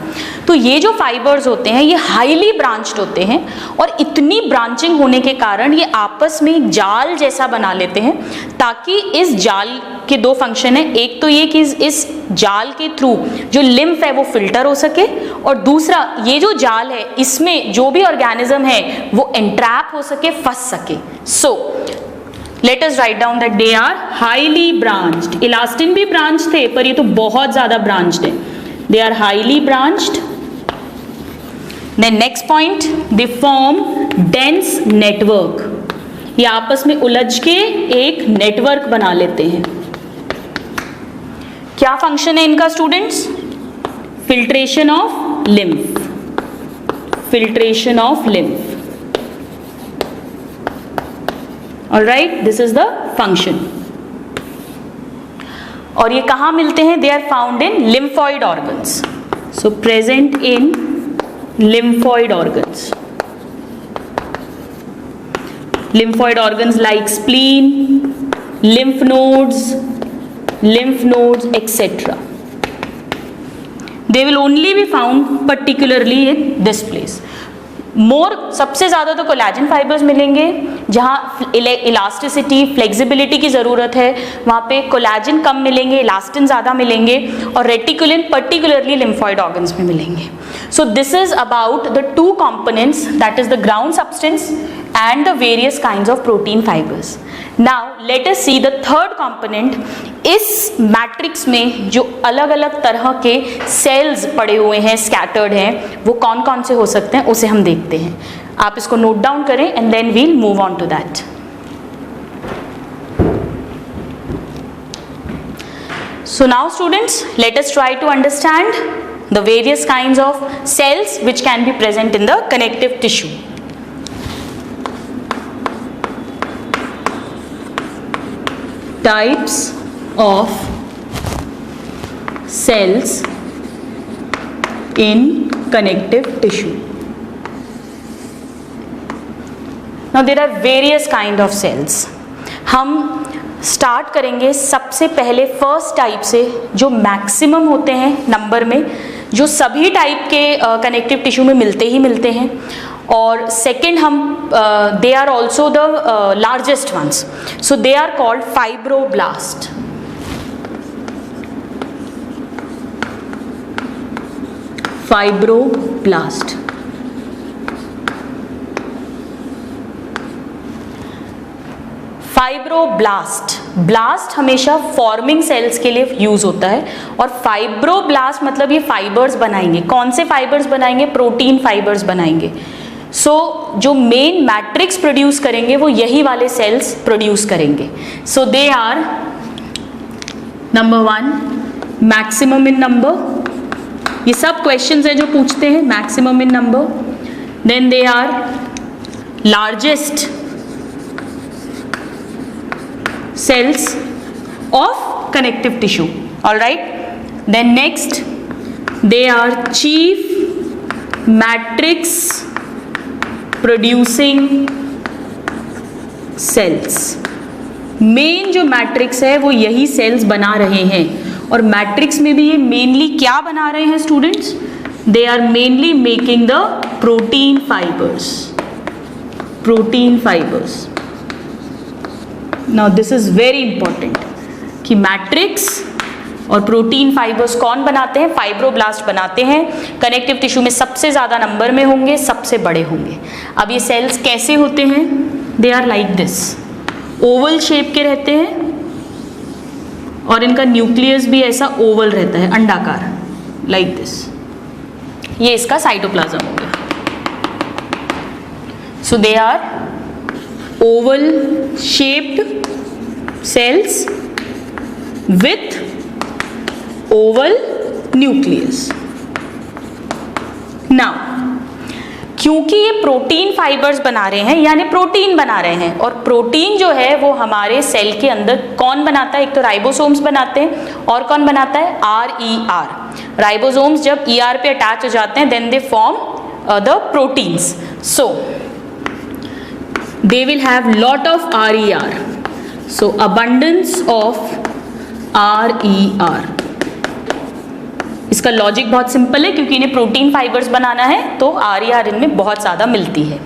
S1: तो ये जो फाइबर्स होते हैं ये हाईली ब्रांच्ड होते हैं, और इतनी ब्रांचिंग होने के कारण ये आपस में एक जाल जैसा बना लेते हैं, ताकि इस जाल के दो फंक्शन है, एक तो ये कि इस जाल के थ्रू जो लिम्फ है वो फिल्टर हो सके, और दूसरा ये जो जाल है इसमें जो भी ऑर्गेनिज्म है वो एंट्रैप हो सके, फंस सके। सो let us write down that they are highly branched. Elastin भी ब्रांच थे, पर ये तो बहुत ज्यादा ब्रांच्ड है। They are highly branched. Then next point, they form dense network. ये आपस में उलझ के एक नेटवर्क बना लेते हैं। क्या फंक्शन है इनका students? Filtration of lymph, filtration of lymph. All right, this is the function. और ये कहाँ मिलते हैं? They are found in lymphoid organs. So present in lymphoid organs. Lymphoid organs like spleen, lymph nodes, etc. They will only be found particularly in this place. सबसे ज़्यादा तो कोलेजन फाइबर्स मिलेंगे, जहाँ इलास्टिसिटी, फ्लेक्सिबिलिटी की ज़रूरत है वहाँ पे कोलेजन कम मिलेंगे, इलास्टिन ज़्यादा मिलेंगे, और रेटिकुलिन पर्टिकुलरली लिम्फॉइड ऑर्गन्स में मिलेंगे। सो this is about the two components, that is the ground substance and the various kinds of protein fibers. Now let us see the third component. इस मैट्रिक्स में जो अलग अलग तरह के सेल्स पड़े हुए हैं, स्कैटर्ड हैं, वो कौन कौन से हो सकते हैं उसे हम देखते हैं। आप इसको नोट डाउन करें and then we'll move on to that. So now students, let us try to understand the various kinds of cells which can be present in the connective tissue. Types of cells in connective tissue. Now there are various kind of cells. हम स्टार्ट करेंगे सबसे पहले फर्स्ट टाइप से, जो मैक्सिमम होते हैं नंबर में, जो सभी टाइप के कनेक्टिव टिश्यू में मिलते ही मिलते हैं, और सेकेंड हम they are also the largest ones, so they are called fibroblast. Fibroblast fibroblast, blast हमेशा फॉर्मिंग सेल्स के लिए यूज होता है, और फाइब्रोब्लास्ट मतलब ये फाइबर्स बनाएंगे। कौन से फाइबर्स बनाएंगे? प्रोटीन फाइबर्स बनाएंगे। सो जो मेन मैट्रिक्स प्रोड्यूस करेंगे वो यही वाले सेल्स प्रोड्यूस करेंगे। So they are number 1 maximum in number, ये सब क्वेश्चंस हैं जो पूछते हैं maximum in number. Then they are largest cells of connective tissue, all right. Then next they are chief matrix producing cells. Main जो मैट्रिक्स है वो यही सेल्स बना रहे हैं, और मैट्रिक्स में भी ये मेनली क्या बना रहे हैं students? They are mainly making the protein fibres, protein fibres. Now this is very important कि मैट्रिक्स और प्रोटीन फाइबर्स कौन बनाते हैं? फाइब्रोब्लास्ट बनाते हैं। कनेक्टिव टिश्यू में सबसे ज़्यादा नंबर में होंगे, सबसे बड़े होंगे। अब ये सेल्स कैसे होते हैं? They are like this, oval shape के रहते हैं, और इनका न्यूक्लियस भी ऐसा ओवल रहता है, अंडाकार, लाइक दिस। ये इसका साइटोप्लाज्म हो गया। So they are oval shaped cells with oval nucleus. Now क्योंकि ये प्रोटीन फाइबर्स बना रहे हैं, यानी प्रोटीन बना रहे हैं, और प्रोटीन जो है वो हमारे सेल के अंदर कौन बनाता है? एक तो राइबोसोम्स बनाते हैं, और कौन बनाता है? RER। राइबोसोम्स जब ER पे अटैच हो जाते हैं then they form the proteins, so they will have lot of RER, so abundance of RER। इसका लॉजिक बहुत सिंपल है, क्योंकि इन्हें प्रोटीन फाइबर्स बनाना है तो RER इनमें बहुत ज़्यादा मिलती है।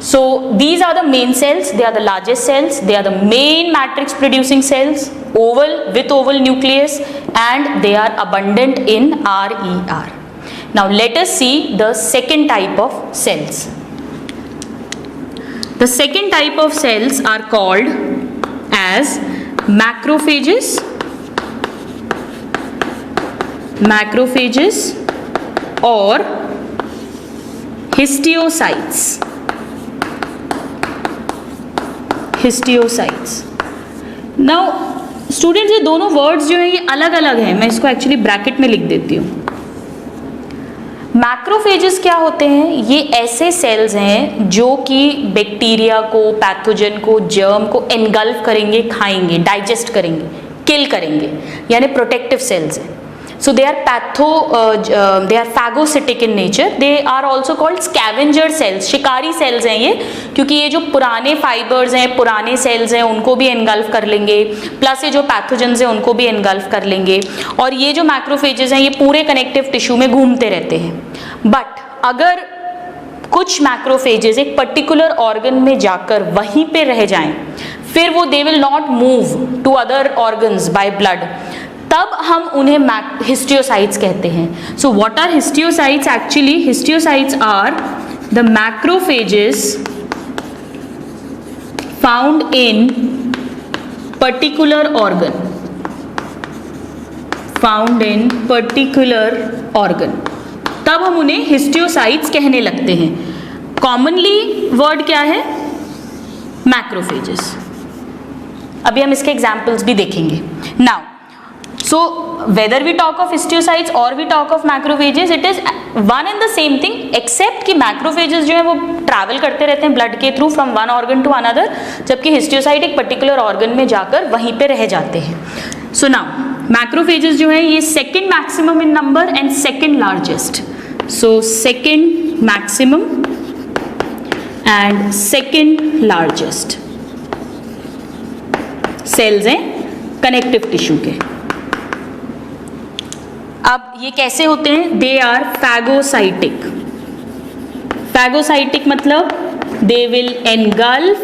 S1: So these are the main cells, they are the largest cells, they are the main matrix producing cells, oval with oval nucleus, and they are abundant in RER. Now let us see the second type of cells. The second type of cells are called as macrophages, or histiocytes. Now students, ये दोनों वर्ड्स जो हैं ये अलग अलग हैं, मैं इसको एक्चुअली ब्रैकेट में लिख देती हूँ। मैक्रोफेजेस क्या होते हैं? ये ऐसे सेल्स हैं जो कि बैक्टीरिया को, पैथोजन को, जर्म को एनगल्फ करेंगे, खाएंगे, डाइजेस्ट करेंगे, किल करेंगे, यानी प्रोटेक्टिव सेल्स हैं। So they are phagocytic in nature. They are also called scavenger cells. शिकारी सेल्स हैं ये, क्योंकि ये जो पुराने फाइबर्स हैं, पुराने सेल्स हैं, उनको भी एनगल्फ कर लेंगे, प्लस ये जो पैथोजेंस हैं उनको भी एनगल्फ कर लेंगे, और ये जो मैक्रोफेजेस हैं ये पूरे कनेक्टिव टिश्यू में घूमते रहते हैं। बट अगर कुछ मैक्रोफेजेस एक पर्टिकुलर ऑर्गन में जाकर वहीं पे रह जाएं, फिर वो they will not move to other organs by blood, तब हम उन्हें हिस्टियोसाइट्स कहते हैं। So what are histiocytes? Actually histiocytes are the macrophages found in particular organ, तब हम उन्हें हिस्टियोसाइट्स कहने लगते हैं। कॉमनली वर्ड क्या है? मैक्रोफेजेस। अभी हम इसके एग्जाम्पल्स भी देखेंगे। Now so whether we talk of histiocytes or we talk of macrophages, it is one and the same thing, except कि macrophages जो है वो ट्रैवल करते रहते हैं ब्लड के through from one organ to another, जबकि हिस्टियोसाइट एक पर्टिकुलर ऑर्गन में जाकर वहीं पे रह जाते हैं। सो नाउ मैक्रोफेजेस जो है ये second maximum in number and second largest, so second maximum and second largest cells हैं कनेक्टिव टिश्यू के। अब ये कैसे होते हैं? They are phagocytic. फैगोसाइटिक मतलब they will engulf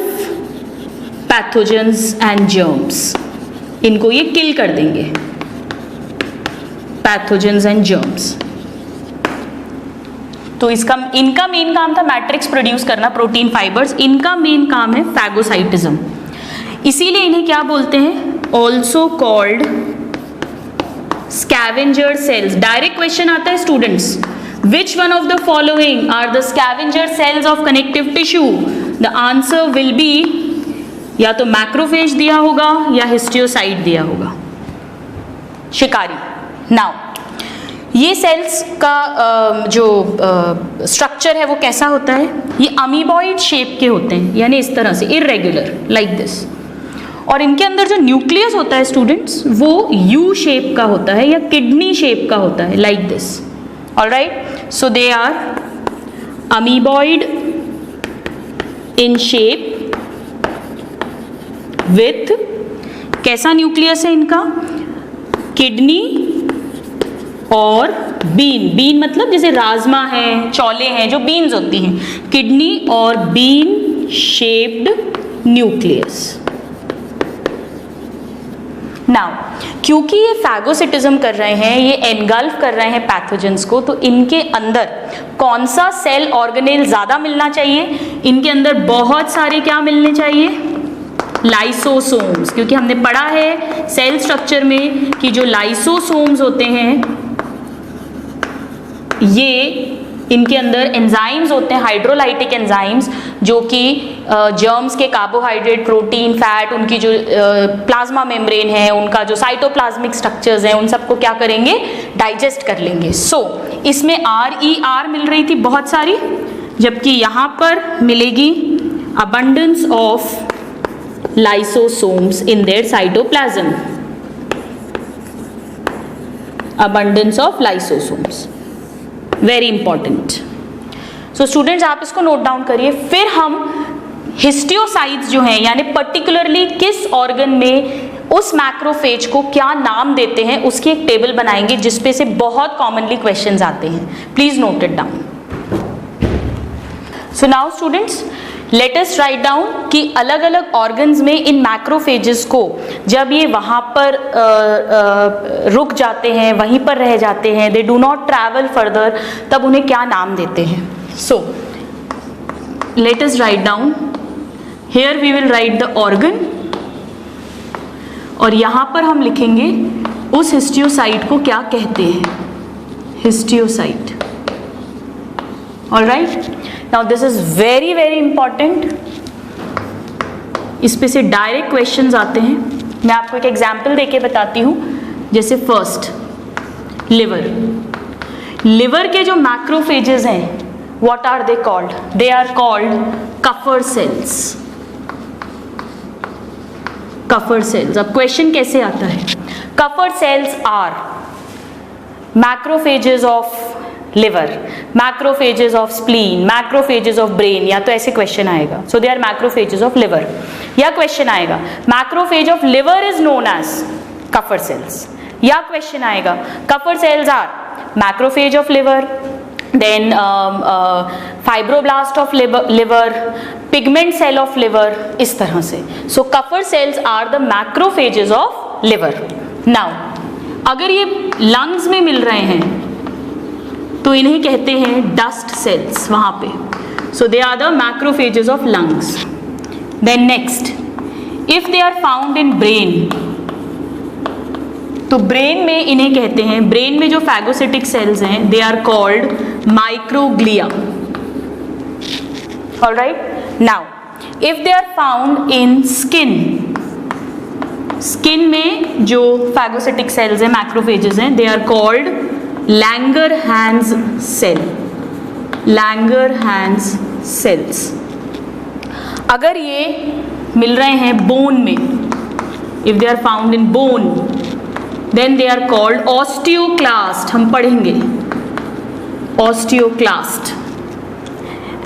S1: pathogens and germs, इनको ये किल कर देंगे, पैथोजेंस एंड जर्म्स। तो इनका मेन काम था मैट्रिक्स प्रोड्यूस करना, प्रोटीन फाइबर्स, इनका मेन काम है फैगोसाइटिज्म। इसीलिए इन्हें क्या बोलते हैं? Also called scavenger cells. Direct question आता है students, which one of the following are the scavenger cells of connective tissue? The answer will be या तो मैक्रोफेज दिया होगा या हिस्टियोसाइट दिया होगा, शिकारी। नाउ ये सेल्स का जो स्ट्रक्चर है वो कैसा होता है? ये अमीबॉइड शेप के होते हैं, यानी इस तरह से इरेगुलर लाइक दिस, और इनके अंदर जो न्यूक्लियस होता है स्टूडेंट्स वो यू शेप का होता है या किडनी शेप का होता है, like this. Alright, so they are amoeboid in shape with, कैसा न्यूक्लियस है इनका? किडनी और बीन मतलब जैसे राजमा है, चौले हैं, जो बीन्स होती हैं, किडनी और बीन शेप्ड न्यूक्लियस। नाउ क्योंकि ये फैगोसिटिज्म कर रहे हैं, ये एनगल्फ कर रहे हैं पैथोजेंस को, तो इनके अंदर कौन सा सेल ऑर्गेनेल ज़्यादा मिलना चाहिए? इनके अंदर बहुत सारे क्या मिलने चाहिए? लाइसोसोम्स, क्योंकि हमने पढ़ा है सेल स्ट्रक्चर में कि जो लाइसोसोम्स होते हैं ये इनके अंदर एंजाइम्स होते हैं, हाइड्रोलाइटिक एंजाइम्स, जो कि जर्म्स के कार्बोहाइड्रेट, प्रोटीन, फैट, उनकी जो प्लाज्मा मेम्ब्रेन है, उनका जो साइटोप्लाज्मिक स्ट्रक्चर्स हैं, उन सबको क्या करेंगे? डाइजेस्ट कर लेंगे। सो इसमें RER मिल रही थी बहुत सारी, जबकि यहां पर मिलेगी abundance of lysosomes in their cytoplasm. Abundance of lysosomes, very important. So students आप इसको नोट डाउन करिए. फिर हम हिस्टियोसाइट्स जो हैं, यानी पर्टिकुलरली किस ऑर्गन में उस मैक्रोफेज को क्या नाम देते हैं, उसकी एक टेबल बनाएंगे जिसपे से बहुत कॉमनली क्वेश्चंस आते हैं. Please note it down. So now students, let us write down कि अलग अलग ऑर्गन्स में इन मैक्रोफेजेस को जब ये वहाँ पर रुक जाते हैं, वहीं पर रह जाते हैं, they do not travel further, तब उन्हें क्या नाम देते हैं. So let us write down. Here we will write the organ, और यहाँ पर हम लिखेंगे उस हिस्टियोसाइट को क्या कहते हैं. Histiocyte. Alright. Now this is very very important. इस पे से डायरेक्ट क्वेश्चंस आते हैं. मैं आपको एक एग्जाम्पल देके बताती हूँ. जैसे फर्स्ट, लिवर. लिवर के जो मैक्रोफेजेस हैं, what are they called? They are called Kupffer cells. Kupffer cells. अब क्वेश्चन कैसे आता है? Kupffer cells are macrophages of liver, macrophages of spleen, macrophages of brain, या तो ऐसे क्वेश्चन आएगा. So they are macrophages of liver. या क्वेश्चन आएगा macrophage of liver is known as Kupffer cells. या क्वेश्चन आएगा Kupffer cells are macrophage of liver, then fibroblast of liver, pigment cell of liver, इस तरह से. So Kupffer cells are the macrophages of liver. Now अगर ये lungs में मिल रहे हैं तो इन्हें कहते हैं dust cells वहाँ पे. So they are the macrophages of lungs. Then next, if they are found in brain, तो ब्रेन में इन्हें कहते हैं, ब्रेन में जो फैगोसिटिक सेल्स हैं, they are called microglia. Alright. Now if they are found in skin, skin में जो फैगोसिटिक सेल्स हैं, मैक्रोफेजेस हैं, they are called Langerhans cell. Langerhans cells. अगर ये मिल रहे हैं बोन में, if they are found in bone, then they are called osteoclast. हम पढ़ेंगे osteoclast.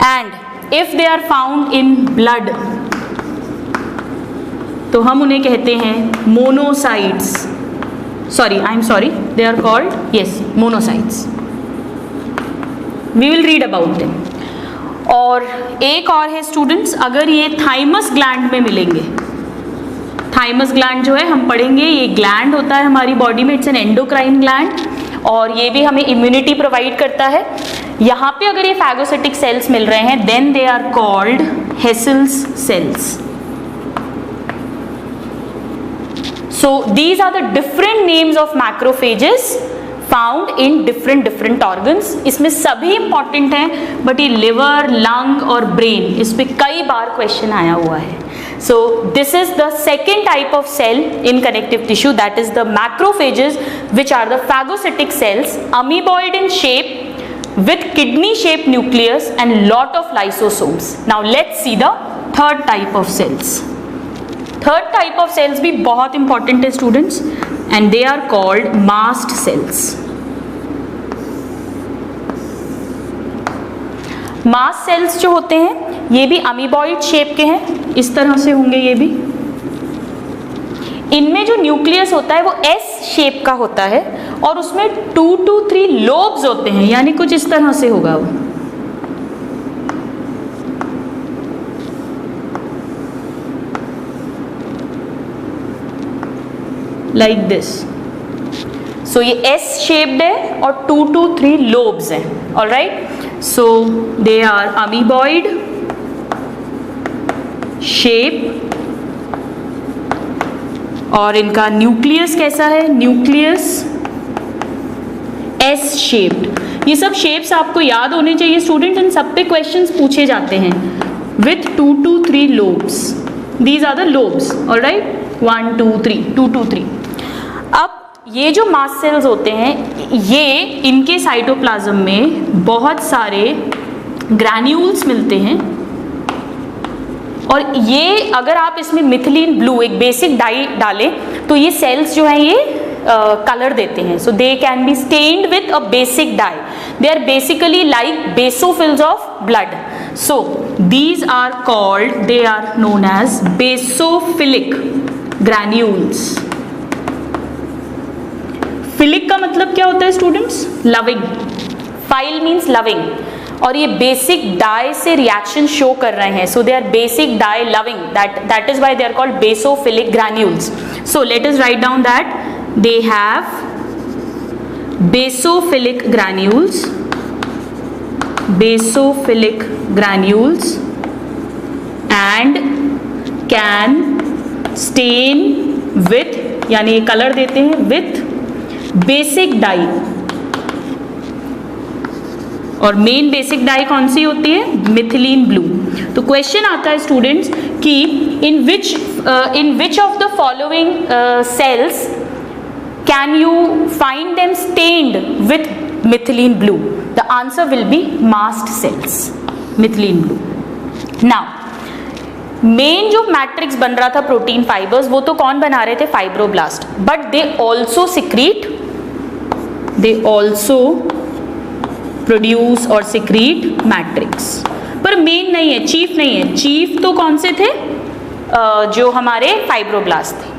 S1: And if they are found in blood, तो हम उन्हें कहते हैं monocytes. I'm sorry, they are called, yes, monocytes. We will read about them. और एक और है स्टूडेंट्स, अगर ये थाइमस ग्लैंड में मिलेंगे. थाइमस ग्लैंड जो है हम पढ़ेंगे, ये ग्लैंड होता है हमारी बॉडी में, इट्स एन एंडोक्राइन ग्लैंड, और ये भी हमें इम्यूनिटी प्रोवाइड करता है. यहाँ पे अगर ये फैगोसिटिक सेल्स मिल रहे हैं, then they are called hessels cells. So these are the different names of macrophages found in different organs. इसमें सभी इंपॉर्टेंट हैं, बट ये लिवर, लंग और ब्रेन, इस पे कई बार क्वेश्चन आया हुआ है. So this is the second type of cell in connective tissue, that is the macrophages, which are the phagocytic cells, amoeboid in shape, with kidney shaped nucleus and lot of lysosomes. Now let's see the third type of cells. Third type of cells भी बहुत important है students, and they are called mast cells. Mast cells जो होते हैं ये भी अमीबॉइड शेप के हैं, इस तरह से होंगे ये भी. इनमें जो न्यूक्लियस होता है वो एस शेप का होता है, और उसमें 2 to 3 लोब्स होते हैं, यानी कुछ इस तरह से होगा वो. Like this. सो ये एस शेप्ड है और 2 to 3 लोब्स हैं. Alright. So they are amoeboid shape, और इनका न्यूक्लियस कैसा है? Nucleus S shaped. ये सब शेप्स आपको याद होने चाहिए स्टूडेंट, इन सब पे क्वेश्चंस पूछे जाते हैं. With 2 to 3 lobes. These are the lobes. Alright, 1 2 3, 2 to 3. अब ये जो मास्ट सेल्स होते हैं, ये इनके साइटोप्लाज्म में बहुत सारे ग्रैन्यूल्स मिलते हैं, और ये अगर आप इसमें मिथिलीन ब्लू एक बेसिक डाई डालें तो ये सेल्स जो हैं ये कलर देते हैं. So they can be stained with a basic dye. They are basically like basophils of blood. So these are called, they are known as basophilic granules. Philic का मतलब क्या होता है students? Loving. Phile means loving, और ये बेसिक डाई से रिएक्शन शो कर रहे हैं. So they are basic dye loving, that is why they are called basophilic granules. So let us write down that they have basophilic granules and can stain with, यानी कलर देते हैं with basic dye. और मेन बेसिक डाई कौन सी होती है? Methylene blue. तो क्वेश्चन आता है स्टूडेंट्स कि in which of the following cells can you find them stained with methylene blue? The answer will be mast cells, methylene blue. Now, main जो मैट्रिक्स बन रहा था प्रोटीन फाइबर्स, वो तो कौन बना रहे थे? Fibroblast. But they also secrete, they also produce और सिक्रीट मैट्रिक्स. पर मेन नहीं है, चीफ नहीं है. चीफ तो कौन से थे? जो हमारे फाइब्रोब्लास्ट थे.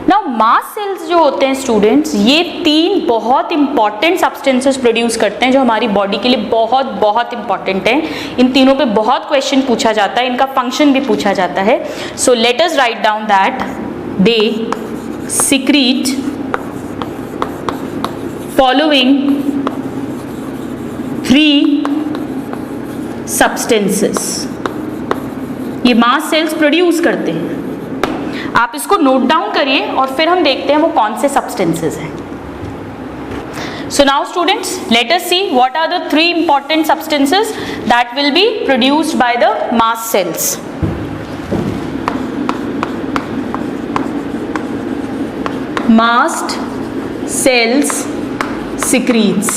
S1: नाउ मास्ट सेल्स जो होते हैं स्टूडेंट्स, ये 3 बहुत इंपॉर्टेंट सब्सटेंसेस प्रोड्यूस करते हैं जो हमारी बॉडी के लिए बहुत बहुत इंपॉर्टेंट हैं. इन तीनों पे बहुत क्वेश्चन पूछा जाता है, इनका फंक्शन भी पूछा जाता है. सो let us write down that they secrete following 3 substances. ये मास्ट सेल्स प्रोड्यूस करते हैं. आप इसको नोट डाउन करिए और फिर हम देखते हैं वो कौन से सब्सटेंसेस हैं. So now students, let us see what are the 3 important substances that will be produced by the mast cells. Mast cells secretes.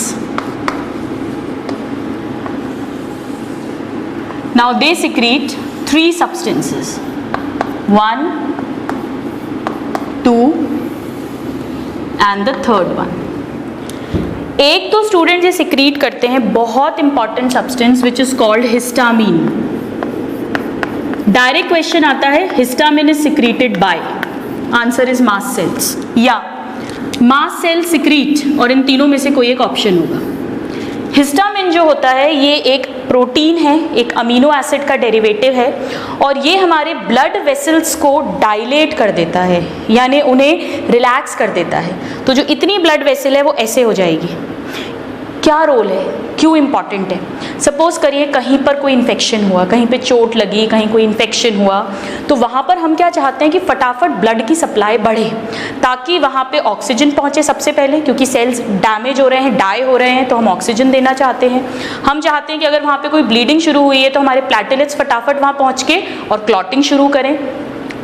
S1: Now they secrete 3 substances. 1, 2 and the third one. एक तो स्टूडेंट ये सिक्रीट करते हैं बहुत important substance which is called histamine. Direct question आता है histamine is secreted by, answer is mast cells या मास्ट सेल सिक्रीट, और इन तीनों में से कोई एक ऑप्शन होगा. हिस्टामिन जो होता है ये एक प्रोटीन है, एक अमीनो एसिड का डेरिवेटिव है, और ये हमारे ब्लड वेसल्स को डायलेट कर देता है, यानी उन्हें रिलैक्स कर देता है. तो जो इतनी ब्लड वेसल है वो ऐसे हो जाएगी. क्या रोल है, क्यों इंपॉर्टेंट है? सपोज करिए कहीं पर कोई इन्फेक्शन हुआ, कहीं पे चोट लगी, कहीं कोई इन्फेक्शन हुआ, तो वहाँ पर हम क्या चाहते हैं कि फटाफट ब्लड की सप्लाई बढ़े ताकि वहाँ पे ऑक्सीजन पहुँचे सबसे पहले, क्योंकि सेल्स डैमेज हो रहे हैं, डाई हो रहे हैं, तो हम ऑक्सीजन देना चाहते हैं. हम चाहते हैं कि अगर वहाँ पे कोई ब्लीडिंग शुरू हुई है तो हमारे प्लेटलेट्स फटाफट वहाँ पहुँच के और क्लॉटिंग शुरू करें.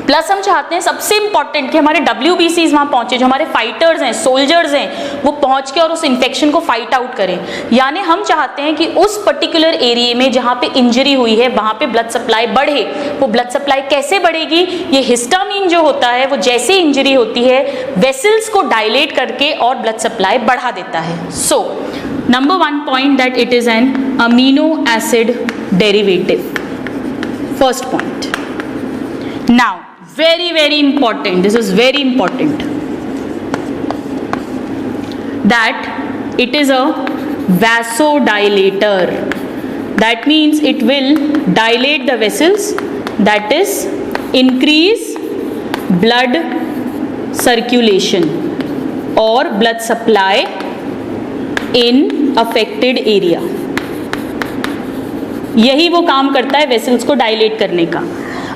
S1: प्लस हम चाहते हैं सबसे इंपॉर्टेंट कि हमारे WBCs वहाँ पहुँचे, जो हमारे फाइटर्स हैं, सोल्जर्स हैं, वो पहुँच के और उस इन्फेक्शन को फाइट आउट करें. यानी हम चाहते हैं कि उस पर्टिकुलर एरिया में जहाँ पे इंजरी हुई है वहाँ पे ब्लड सप्लाई बढ़े. वो ब्लड सप्लाई कैसे बढ़ेगी? ये हिस्टामीन जो होता है वो जैसे इंजरी होती है वेसल्स को डायलेट करके और ब्लड सप्लाई बढ़ा देता है. So number 1 point that it is an amino acid derivative. First point. Now very important, this is very important, that it is a vasodilator. That means it will dilate the vessels, that is increase blood circulation or blood supply in affected area. यही वो काम करता है वेसल्स को डायलेट करने का.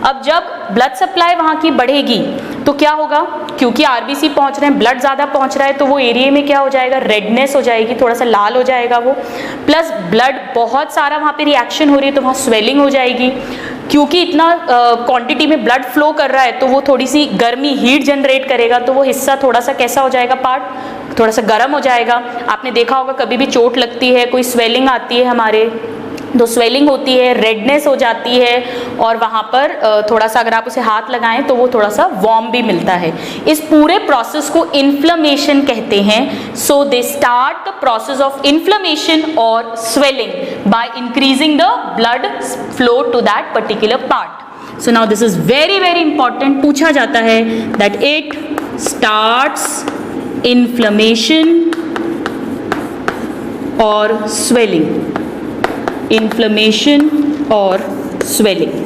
S1: अब जब ब्लड सप्लाई वहाँ की बढ़ेगी तो क्या होगा? क्योंकि आरबीसी पहुँच रहे हैं, ब्लड ज़्यादा पहुँच रहा है, तो वो एरिया में क्या हो जाएगा? रेडनेस हो जाएगी, थोड़ा सा लाल हो जाएगा वो. प्लस ब्लड बहुत सारा वहाँ पे रिएक्शन हो रही है तो वहाँ स्वेलिंग हो जाएगी. क्योंकि इतना क्वांटिटी में ब्लड फ्लो कर रहा है तो वो थोड़ी सी गर्मी हीट जनरेट करेगा, तो वो हिस्सा थोड़ा सा कैसा हो जाएगा, पार्ट थोड़ा सा गर्म हो जाएगा। आपने देखा होगा कभी भी चोट लगती है, कोई स्वेलिंग आती है हमारे, तो स्वेलिंग होती है, रेडनेस हो जाती है, और वहाँ पर थोड़ा सा अगर आप उसे हाथ लगाएं तो वो थोड़ा सा वार्म भी मिलता है। इस पूरे प्रोसेस को इन्फ्लेमेशन कहते हैं। So they start the process of inflammation और swelling by increasing the blood flow to that particular part. So now this is very very important, पूछा जाता है दैट इट स्टार्ट्स इन्फ्लेमेशन और स्वेलिंग, इन्फ्लेमेशन और स्वेलिंग।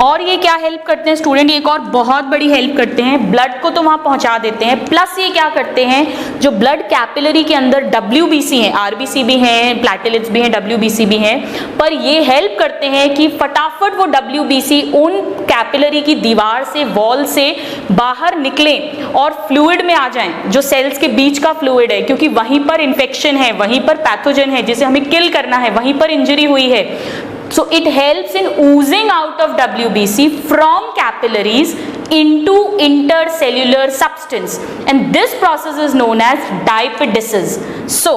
S1: और ये क्या हेल्प करते हैं स्टूडेंट, एक और बहुत बड़ी हेल्प करते हैं, ब्लड को तो वहां पहुंचा देते हैं, प्लस ये क्या करते हैं, जो ब्लड कैपिलरी के अंदर WBC है, RBC भी हैं, प्लेटलेट्स भी हैं, WBC भी हैं, पर ये हेल्प करते हैं कि फटाफट वो WBC उन कैपिलरी की दीवार से, वॉल से बाहर निकले और फ्लूइड में आ जाएं, जो सेल्स के बीच का फ्लूइड है, क्योंकि वहीं पर इन्फेक्शन है, वहीं पर पैथोजन है जिसे हमें किल करना है, वहीं पर इंजरी हुई है। So it helps in oozing out of WBC from capillaries into intercellular substance, and this process is known as diapedesis. So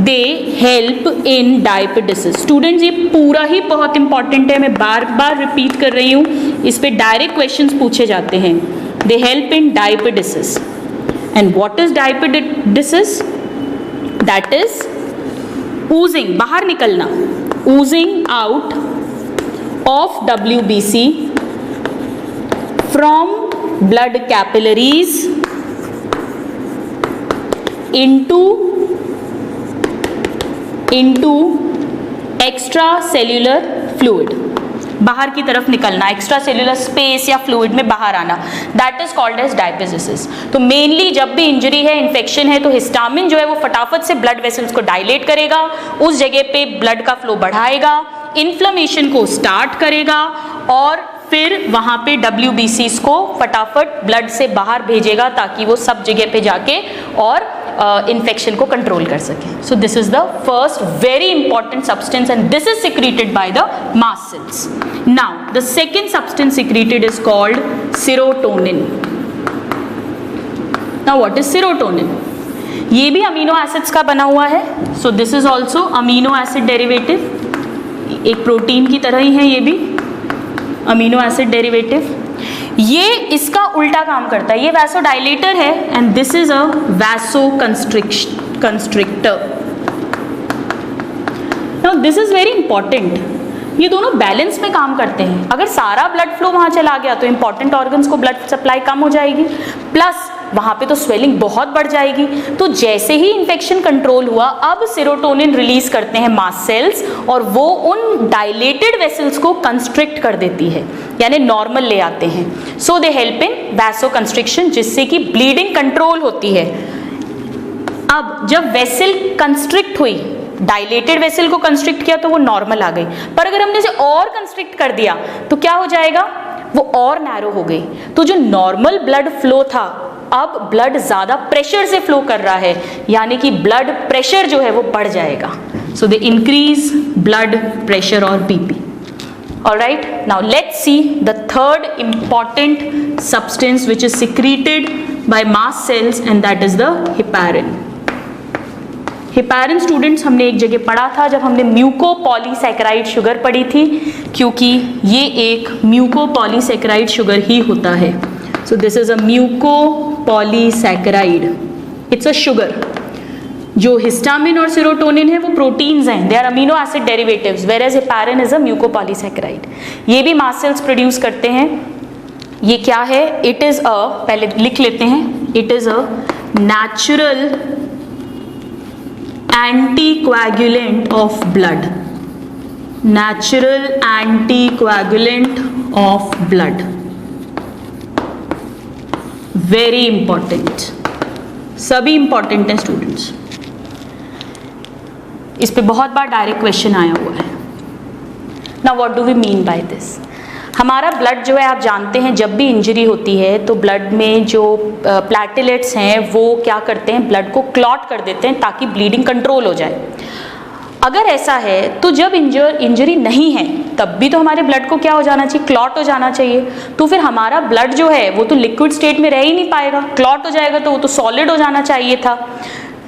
S1: they help in diapedesis. Students, ये पूरा ही बहुत इंपॉर्टेंट है, मैं बार बार रिपीट कर रही हूँ, इस पे डायरेक्ट क्वेश्चंस पूछे जाते हैं। They help in diapedesis. And what is diapedesis? That is oozing, बाहर निकलना, oozing out of WBC from blood capillaries into extracellular fluid, बाहर की तरफ निकलना, एक्स्ट्रा सेल्यूलर स्पेस या फ्लूइड में बाहर आना, दैट इज कॉल्ड एज डायपेसिस। तो मेनली जब भी इंजरी है, इन्फेक्शन है, तो हिस्टामिन जो है वो फटाफट से ब्लड वेसल्स को डायलेट करेगा, उस जगह पे ब्लड का फ्लो बढ़ाएगा, इन्फ्लेमेशन को स्टार्ट करेगा, और फिर वहाँ पे WBCs को फटाफट ब्लड से बाहर भेजेगा ताकि वो सब जगह पे जाके और इन्फेक्शन को कंट्रोल कर सके। So this is the first very important substance and this is secreted by the mast cells. Now the second substance secreted is called serotonin. Now what is serotonin? ये भी अमीनो एसिड्स का बना हुआ है। So this is also amino acid derivative, एक प्रोटीन की तरह ही है ये भी, अमीनो एसिड डेरिवेटिव। ये इसका उल्टा काम करता है, ये वैसोडाइलेटर है and this is a vaso constrictor. Now this is very important, ये दोनों बैलेंस में काम करते हैं। अगर सारा ब्लड फ्लो वहां चला गया तो इंपॉर्टेंट ऑर्गन्स को ब्लड सप्लाई कम हो जाएगी, प्लस वहां पे तो स्वेलिंग बहुत बढ़ जाएगी। तो जैसे ही इन्फेक्शन कंट्रोल हुआ, अब सेरोटोनिन रिलीज करते हैं मास्ट सेल्स और वो उन डायलेटेड वेसल्स को कंस्ट्रिक्ट कर देती है, यानी नॉर्मल ले आते हैं। So they help in vasoconstriction, जिससे कि ब्लीडिंग कंट्रोल होती है। अब जब वेसल कंस्ट्रिक्ट हुई, डायलेटेड वेसल को कंस्ट्रिक्ट किया तो वो नॉर्मल आ गई, पर अगर हमने इसे और कंस्ट्रिक्ट कर दिया तो क्या हो जाएगा, वो और नैरो हो गई। तो जो नॉर्मल ब्लड फ्लो था, अब ब्लड ज्यादा प्रेशर से फ्लो कर रहा है, यानी कि ब्लड प्रेशर जो है वो बढ़ जाएगा। सो दे इंक्रीज ब्लड प्रेशर और BP। Alright, now let's see the third important substance which is secreted by mast cells, and that is the heparin. Heparin students हमने एक जगह पढ़ा था जब हमने म्यूकोपॉलीसैकेराइड शुगर पढ़ी थी, क्योंकि ये एक म्यूकोपॉलीसैकेराइड शुगर ही होता है। So this is a mucopolysaccharide, it's a sugar. जो हिस्टामिन और सेरोटोनिन है वो प्रोटीन्स हैं, they are amino acid derivatives, whereas heparin is a mucopolysaccharide. ये भी मास्ट सेल्स प्रोड्यूस करते हैं। ये क्या है? इट इज अ, पहले लिख लेते हैं, it is a natural anticoagulant of blood, natural anticoagulant of blood, very important, सभी इंपॉर्टेंट हैं स्टूडेंट्स। इस पे बहुत बार डायरेक्ट क्वेश्चन आया हुआ है। Now what do we mean by this? हमारा ब्लड जो है, आप जानते हैं जब भी इंजरी होती है तो ब्लड में जो प्लेटलेट्स हैं वो क्या करते हैं, ब्लड को क्लॉट कर देते हैं ताकि ब्लीडिंग कंट्रोल हो जाए। अगर ऐसा है तो जब इंजरी नहीं है तब भी तो हमारे ब्लड को क्या हो जाना चाहिए, क्लॉट हो जाना चाहिए। तो फिर हमारा ब्लड जो है वो तो लिक्विड स्टेट में रह ही नहीं पाएगा, क्लॉट हो जाएगा तो वो तो सॉलिड हो जाना चाहिए था।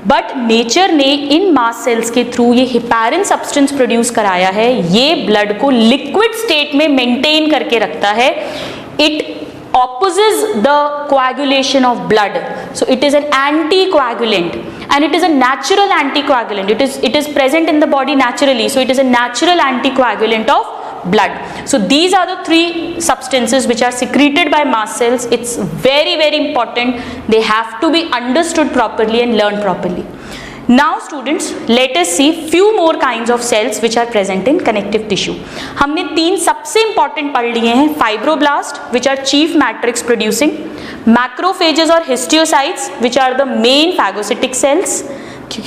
S1: बट नेचर ने इन मास्ट सेल्स के थ्रू ये हेपारिन सब्सटेंस प्रोड्यूस कराया है, ये ब्लड को लिक्विड स्टेट में मेंटेन करके रखता है। It opposes the coagulation of blood, so it is an anticoagulant and it is a natural anticoagulant. It is present in the body naturally, so it is a natural anticoagulant of blood. So these are the three substances which are secreted by mast cells. It's very important, they have to be understood properly and learned properly. Now students, let us see few more kinds of cells which are present in connective tissue. हमने 3 सबसे इंपॉर्टेंट पढ़ लिए हैं, fibroblast which are chief matrix producing, macrophages और histiocytes which are the main phagocytic cells,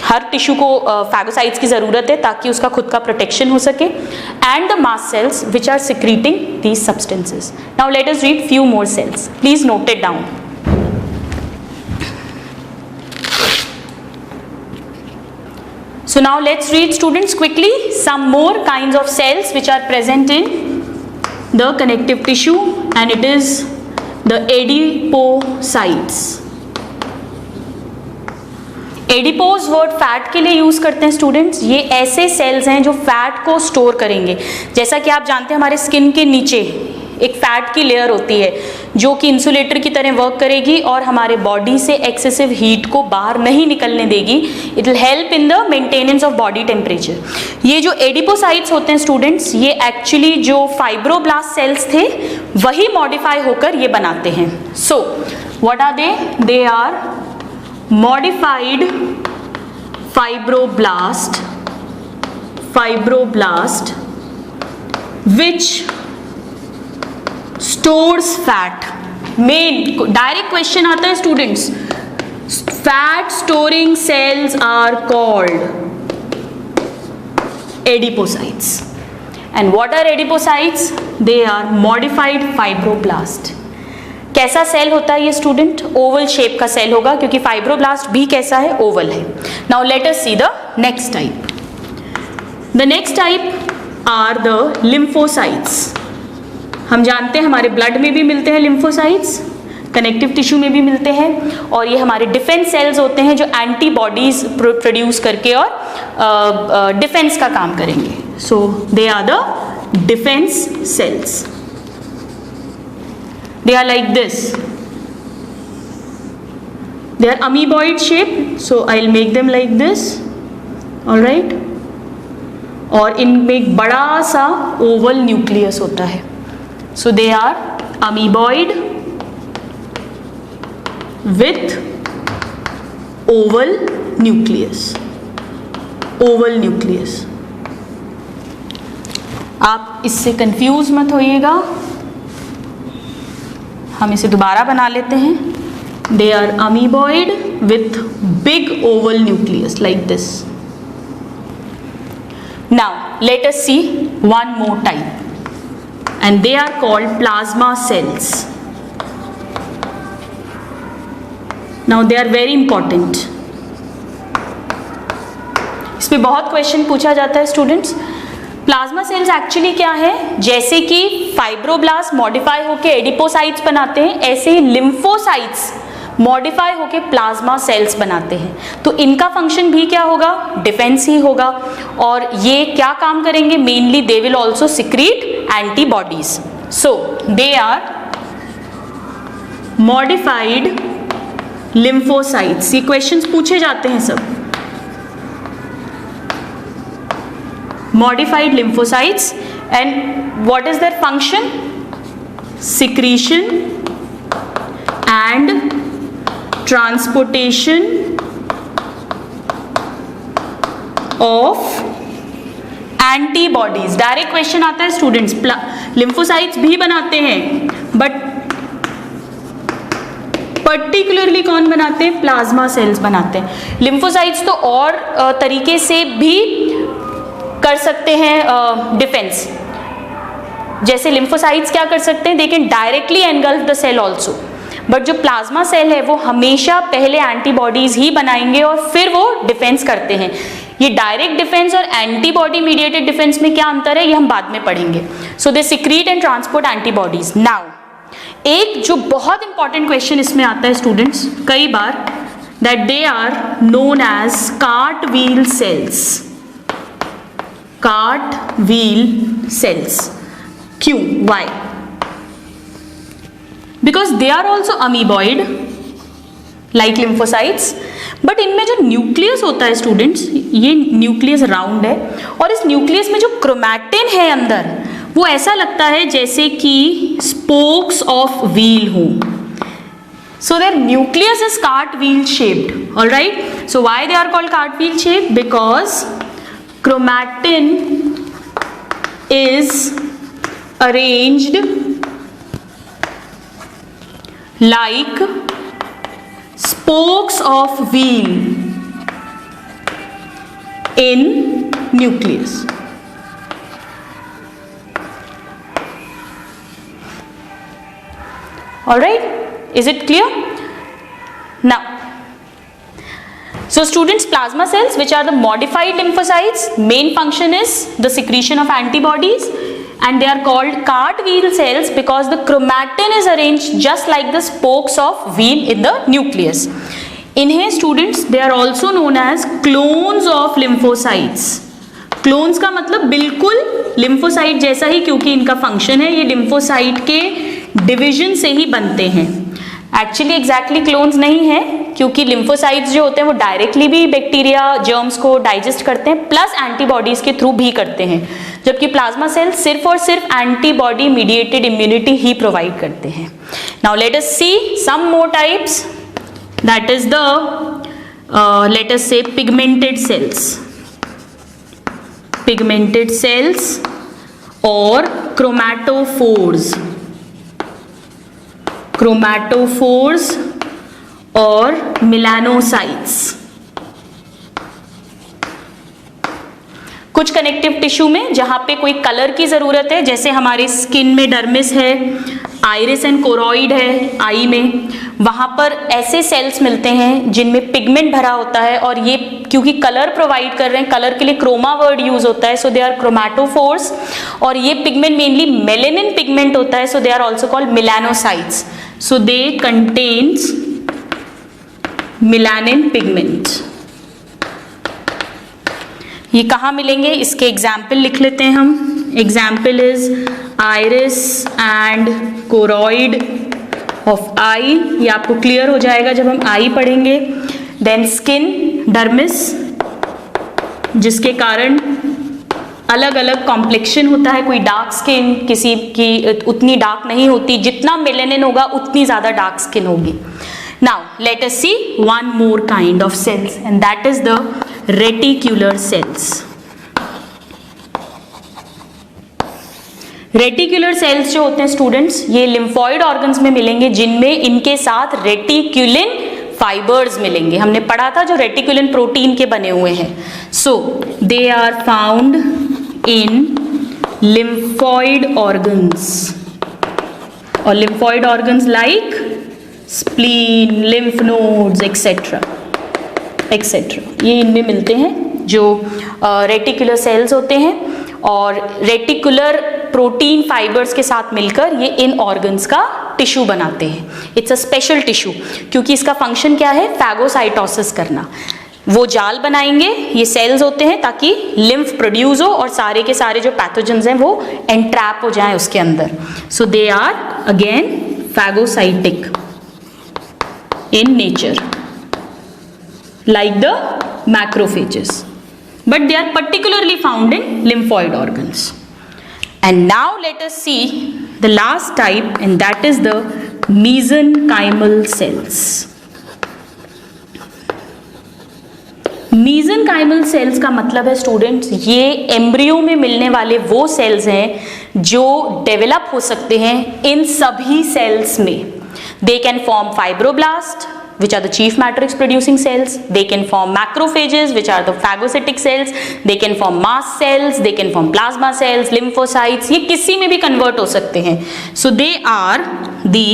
S1: her tissue को फैगोसाइट्स की ज़रूरत है ताकि उसका खुद का प्रोटेक्शन हो सके, and the mast cells which are secreting these substances. Now let us read few more cells, please note it down. So now let's read students quickly some more kinds of cells which are present in the connective tissue, and it is the adipocytes. Adipose word fat के लिए यूज करते हैं स्टूडेंट्स. ये ऐसे सेल्स हैं जो फैट को स्टोर करेंगे. जैसा कि आप जानते हैं हमारे स्किन के नीचे एक फैट की लेयर होती है जो कि इंसुलेटर की तरह वर्क करेगी और हमारे बॉडी से एक्सेसिव हीट को बाहर नहीं निकलने देगी. It will help in the maintenance of body temperature. ये जो एडिपोसाइट्स होते हैं स्टूडेंट्स, ये एक्चुअली जो फाइब्रोब्लास्ट सेल्स थे वही मॉडिफाई होकर ये बनाते हैं. So what are they? They are modified fibroblast which stores fat. Main direct question आता है students, fat storing cells are called adipocytes. And what are adipocytes? They are modified fibroblast. कैसा सेल होता है ये स्टूडेंट? ओवल शेप का सेल होगा, क्योंकि फाइब्रोब्लास्ट भी कैसा है? ओवल है. Now let us see the next type. The next type are the lymphocytes. हम जानते हैं हमारे ब्लड में भी मिलते हैं लिम्फोसाइट्स, कनेक्टिव टिश्यू में भी मिलते हैं, और ये हमारे डिफेंस सेल्स होते हैं जो एंटीबॉडीज प्रोड्यूस करके और डिफेंस का काम करेंगे. So they are the defence cells. They are like this. They are amoeboid shape, so I'll make them like this. All right. और इनमें एक बड़ा सा ओवल न्यूक्लियस होता है. So they are amoeboid with oval nucleus. Oval nucleus. आप इससे कंफ्यूज मत होइएगा, हम इसे दोबारा बना लेते हैं. They are amoeboid with big oval nucleus like this. Now let us see one more type, and they are called plasma cells. Now they are very important. इस पे बहुत क्वेश्चन पूछा जाता है स्टूडेंट्स. प्लाज्मा सेल्स एक्चुअली क्या है? जैसे कि फाइब्रोब्लास्ट मॉडिफाई होके एडिपोसाइट्स बनाते हैं, ऐसे ही लिम्फोसाइट्स मॉडिफाई होके प्लाज्मा सेल्स बनाते हैं. तो इनका फंक्शन भी क्या होगा? डिफेंस ही होगा. और ये क्या काम करेंगे? Mainly they will also secrete antibodies. So they are modified lymphocytes. ये क्वेश्चंस पूछे जाते हैं सब. Modified lymphocytes, and what is their function? Secretion and transportation of antibodies. Direct question आता है स्टूडेंट्स. लिम्फोसाइट्स भी बनाते हैं, बट पर्टिकुलरली कौन बनाते हैं? प्लाज्मा सेल्स बनाते हैं. लिम्फोसाइट्स तो और तरीके से भी कर सकते हैं डिफेंस. जैसे लिम्फोसाइट्स क्या कर सकते हैं? They can directly engulf the cell also. But जो प्लाज्मा सेल है वो हमेशा पहले एंटीबॉडीज ही बनाएंगे और फिर वो डिफेंस करते हैं. ये डायरेक्ट डिफेंस और एंटीबॉडी मीडिएटेड डिफेंस में क्या अंतर है ये हम बाद में पढ़ेंगे. So they secrete and transport antibodies. Now एक जो बहुत इंपॉर्टेंट क्वेश्चन इसमें आता है स्टूडेंट्स कई बार, that they are known as cart wheel cells. Cart wheel cells. क्यों? Why? Because they are also amoeboid like lymphocytes, but इनमें जो न्यूक्लियस होता है स्टूडेंट्स, ये न्यूक्लियस राउंड है और इस न्यूक्लियस में जो क्रोमैटिन है अंदर वो ऐसा लगता है जैसे कि स्पोक्स ऑफ व्हील हो. So their nucleus is cart wheel shaped. All right. So why they are called cart wheel shaped? Because chromatin is arranged like spokes of wheel in nucleus. All right. Is it clear? Now, so students, plasma cells, which are the modified lymphocytes, main function is the secretion of antibodies, and they are called cart wheel cells because the chromatin is arranged just like the spokes of wheel in the nucleus. इन्हें students, they are also known as clones of lymphocytes. Clones का मतलब बिल्कुल लिम्फोसाइट जैसा ही, क्योंकि इनका फंक्शन है ये लिम्फोसाइट के डिवीजन से ही बनते हैं. एक्चुअली एग्जैक्टली क्लोन्स नहीं है, क्योंकि लिम्फोसाइट्स जो होते हैं वो डायरेक्टली भी बैक्टीरिया जर्म्स को डाइजेस्ट करते हैं प्लस एंटीबॉडीज के थ्रू भी करते हैं, जबकि प्लाज्मा सेल्स सिर्फ और सिर्फ एंटीबॉडी मीडिएटेड इम्यूनिटी ही प्रोवाइड करते हैं. Now let us see some more types, that is the let us say pigmented cells. Pigmented cells और क्रोमैटोफोर्स. क्रोमैटोफोर्स और मिलानोसाइट्स. कुछ कनेक्टिव टिश्यू में जहां पे कोई कलर की जरूरत है, जैसे हमारे स्किन में डर्मिस है, आइरिस एंड कोरॉइड है आई में, वहां पर ऐसे सेल्स मिलते हैं जिनमें पिगमेंट भरा होता है और ये क्योंकि कलर प्रोवाइड कर रहे हैं, कलर के लिए क्रोमा वर्ड यूज होता है, सो दे आर क्रोमैटोफोर्स. और ये पिगमेंट मेनली मेलेनिन पिगमेंट होता है, so they are also called melanocytes. So they contains melanin pigment. ये कहाँ मिलेंगे इसके एग्जाम्पल लिख लेते हैं हम. Example is iris and choroid of eye. ये आपको क्लियर हो जाएगा जब हम आई पढ़ेंगे. देन स्किन डर्मिस, जिसके कारण अलग अलग कॉम्प्लेक्शन होता है. कोई डार्क स्किन, किसी की उतनी डार्क नहीं होती, जितना मेलेनिन होगा उतनी ज्यादा डार्क स्किन होगी. Now let us see one more kind of cells and that is the reticular cells. Reticular cells जो होते हैं स्टूडेंट्स, ये लिम्फॉइड ऑर्गन्स में मिलेंगे जिनमें इनके साथ रेटिकुलिन फाइबर्स मिलेंगे. हमने पढ़ा था जो रेटिकुलिन प्रोटीन के बने हुए हैं. So they are found in lymphoid organs, और lymphoid organs like spleen, lymph nodes, etc. ये इनमें मिलते हैं जो रेटिकुलर सेल्स होते हैं, और रेटिकुलर प्रोटीन फाइबर्स के साथ मिलकर ये इन ऑर्गन्स का टिश्यू बनाते हैं. इट्स अ स्पेशल टिश्यू, क्योंकि इसका फंक्शन क्या है? फैगोसाइटोसिस करना. वो जाल बनाएंगे, ये सेल्स होते हैं, ताकि लिम्फ प्रोड्यूस हो और सारे के सारे जो पैथोजेंस हैं वो एंट्रैप हो जाएं उसके अंदर. So they are again phagocytic in nature like the macrophages, but they are particularly found in lymphoid organs. And now let us see the last type, and that is the mesenchymal cells. mesenchymal cells का मतलब है स्टूडेंट्स, ये एम्ब्रियो में मिलने वाले वो सेल्स हैं जो डेवलप हो सकते हैं इन सभी सेल्स में. They can form fibroblast, which are the chief matrix producing cells. They can form macrophages, which are the phagocytic cells. They can form mast cells, they can form plasma cells, lymphocytes. ये किसी में भी convert हो सकते हैं. So they are the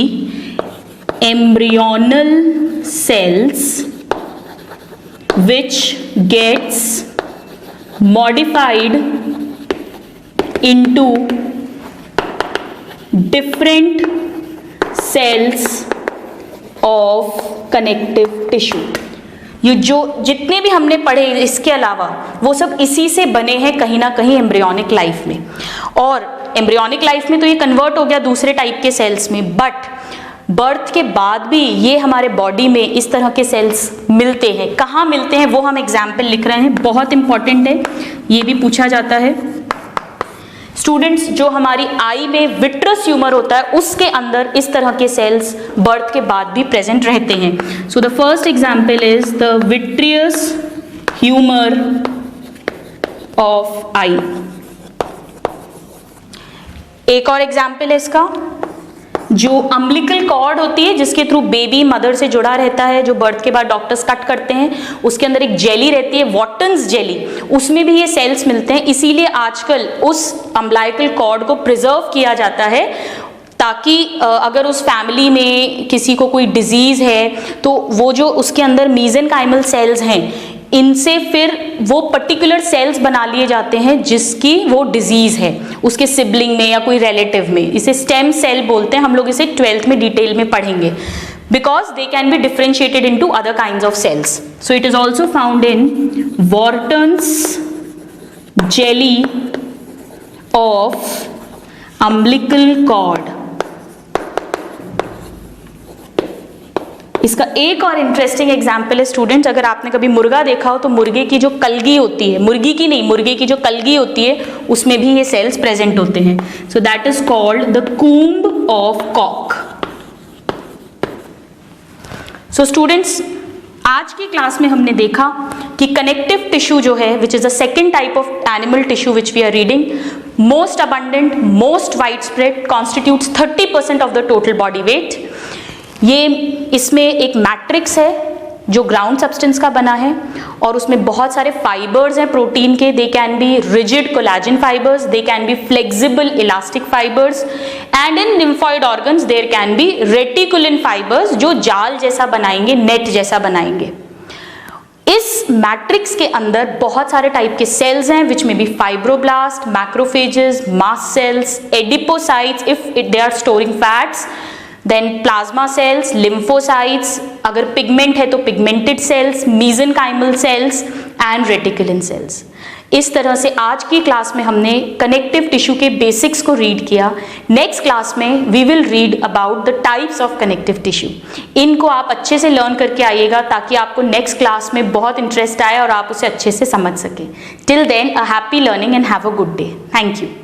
S1: embryonal cells which gets modified into different cells of connective tissue। ये जो जितने भी हमने पढ़े इसके अलावा वो सब इसी से बने हैं कहीं ना कहीं एम्ब्रियोनिक लाइफ में। और एम्ब्रियोनिक लाइफ में तो ये कन्वर्ट हो गया दूसरे टाइप के सेल्स में, बट बर्थ के बाद भी ये हमारे बॉडी में इस तरह के सेल्स मिलते हैं। कहाँ मिलते हैं वो हम एग्जाम्पल लिख रहे हैं, बहुत इंपॉर्टेंट है, ये भी पूछा जाता है। स्टूडेंट्स, जो हमारी आई में विट्रस ह्यूमर होता है उसके अंदर इस तरह के सेल्स बर्थ के बाद भी प्रेजेंट रहते हैं। So the first example is the vitreous humour of eye. एक और एग्जाम्पल है इसका, जो अम्बिलिकल कॉर्ड होती है जिसके थ्रू बेबी मदर से जुड़ा रहता है, जो बर्थ के बाद डॉक्टर्स कट करते हैं, उसके अंदर एक जेली रहती है वॉटन्स जेली, उसमें भी ये सेल्स मिलते हैं। इसीलिए आजकल उस अम्बिलिकल कॉर्ड को प्रिजर्व किया जाता है ताकि अगर उस फैमिली में किसी को कोई डिजीज है तो वो जो उसके अंदर मीजेनकाइमल सेल्स हैं इनसे फिर वो पर्टिकुलर सेल्स बना लिए जाते हैं जिसकी वो डिजीज है उसके सिबलिंग में या कोई रिलेटिव में। इसे स्टेम सेल बोलते हैं, हम लोग इसे 12th में डिटेल में पढ़ेंगे, because they can be differentiated into other kinds of cells. So it is also found in Wharton's jelly of umbilical cord. इसका एक और इंटरेस्टिंग एग्जाम्पल है स्टूडेंट्स, अगर आपने कभी मुर्गा देखा हो तो मुर्गे की जो कलगी होती है, मुर्गी की नहीं, मुर्गे की जो कलगी होती है उसमें भी ये सेल्स प्रेजेंट होते हैं। So that is called the comb of cock. So students, आज की क्लास में हमने देखा कि कनेक्टिव टिश्यू जो है which is the second type of animal tissue which we are reading, most abundant, most wide spread, constitutes 30% of the total body weight. ये इसमें एक मैट्रिक्स है जो ग्राउंड सब्सटेंस का बना है और उसमें बहुत सारे फाइबर्स हैं प्रोटीन के। They can be rigid collagen fibres, they can be flexible elastic fibres, and in lymphoid organs there can be reticulin fibres जो जाल जैसा बनाएंगे, नेट जैसा बनाएंगे। इस मैट्रिक्स के अंदर बहुत सारे टाइप के सेल्स हैं विच में be fibroblast, macrophages, mast cells, adipocytes if they are storing fats, then plasma cells, lymphocytes, अगर पिगमेंट है तो pigmented cells, mesenchymal cells and reticulin cells. इस तरह से आज की क्लास में हमने कनेक्टिव टिश्यू के बेसिक्स को रीड किया। नेक्स्ट क्लास में we will read about the types of connective tissue. इनको आप अच्छे से लर्न करके आइएगा ताकि आपको नेक्स्ट क्लास में बहुत इंटरेस्ट आए और आप उसे अच्छे से समझ सकें। Till then, a happy learning and have a good day. Thank you.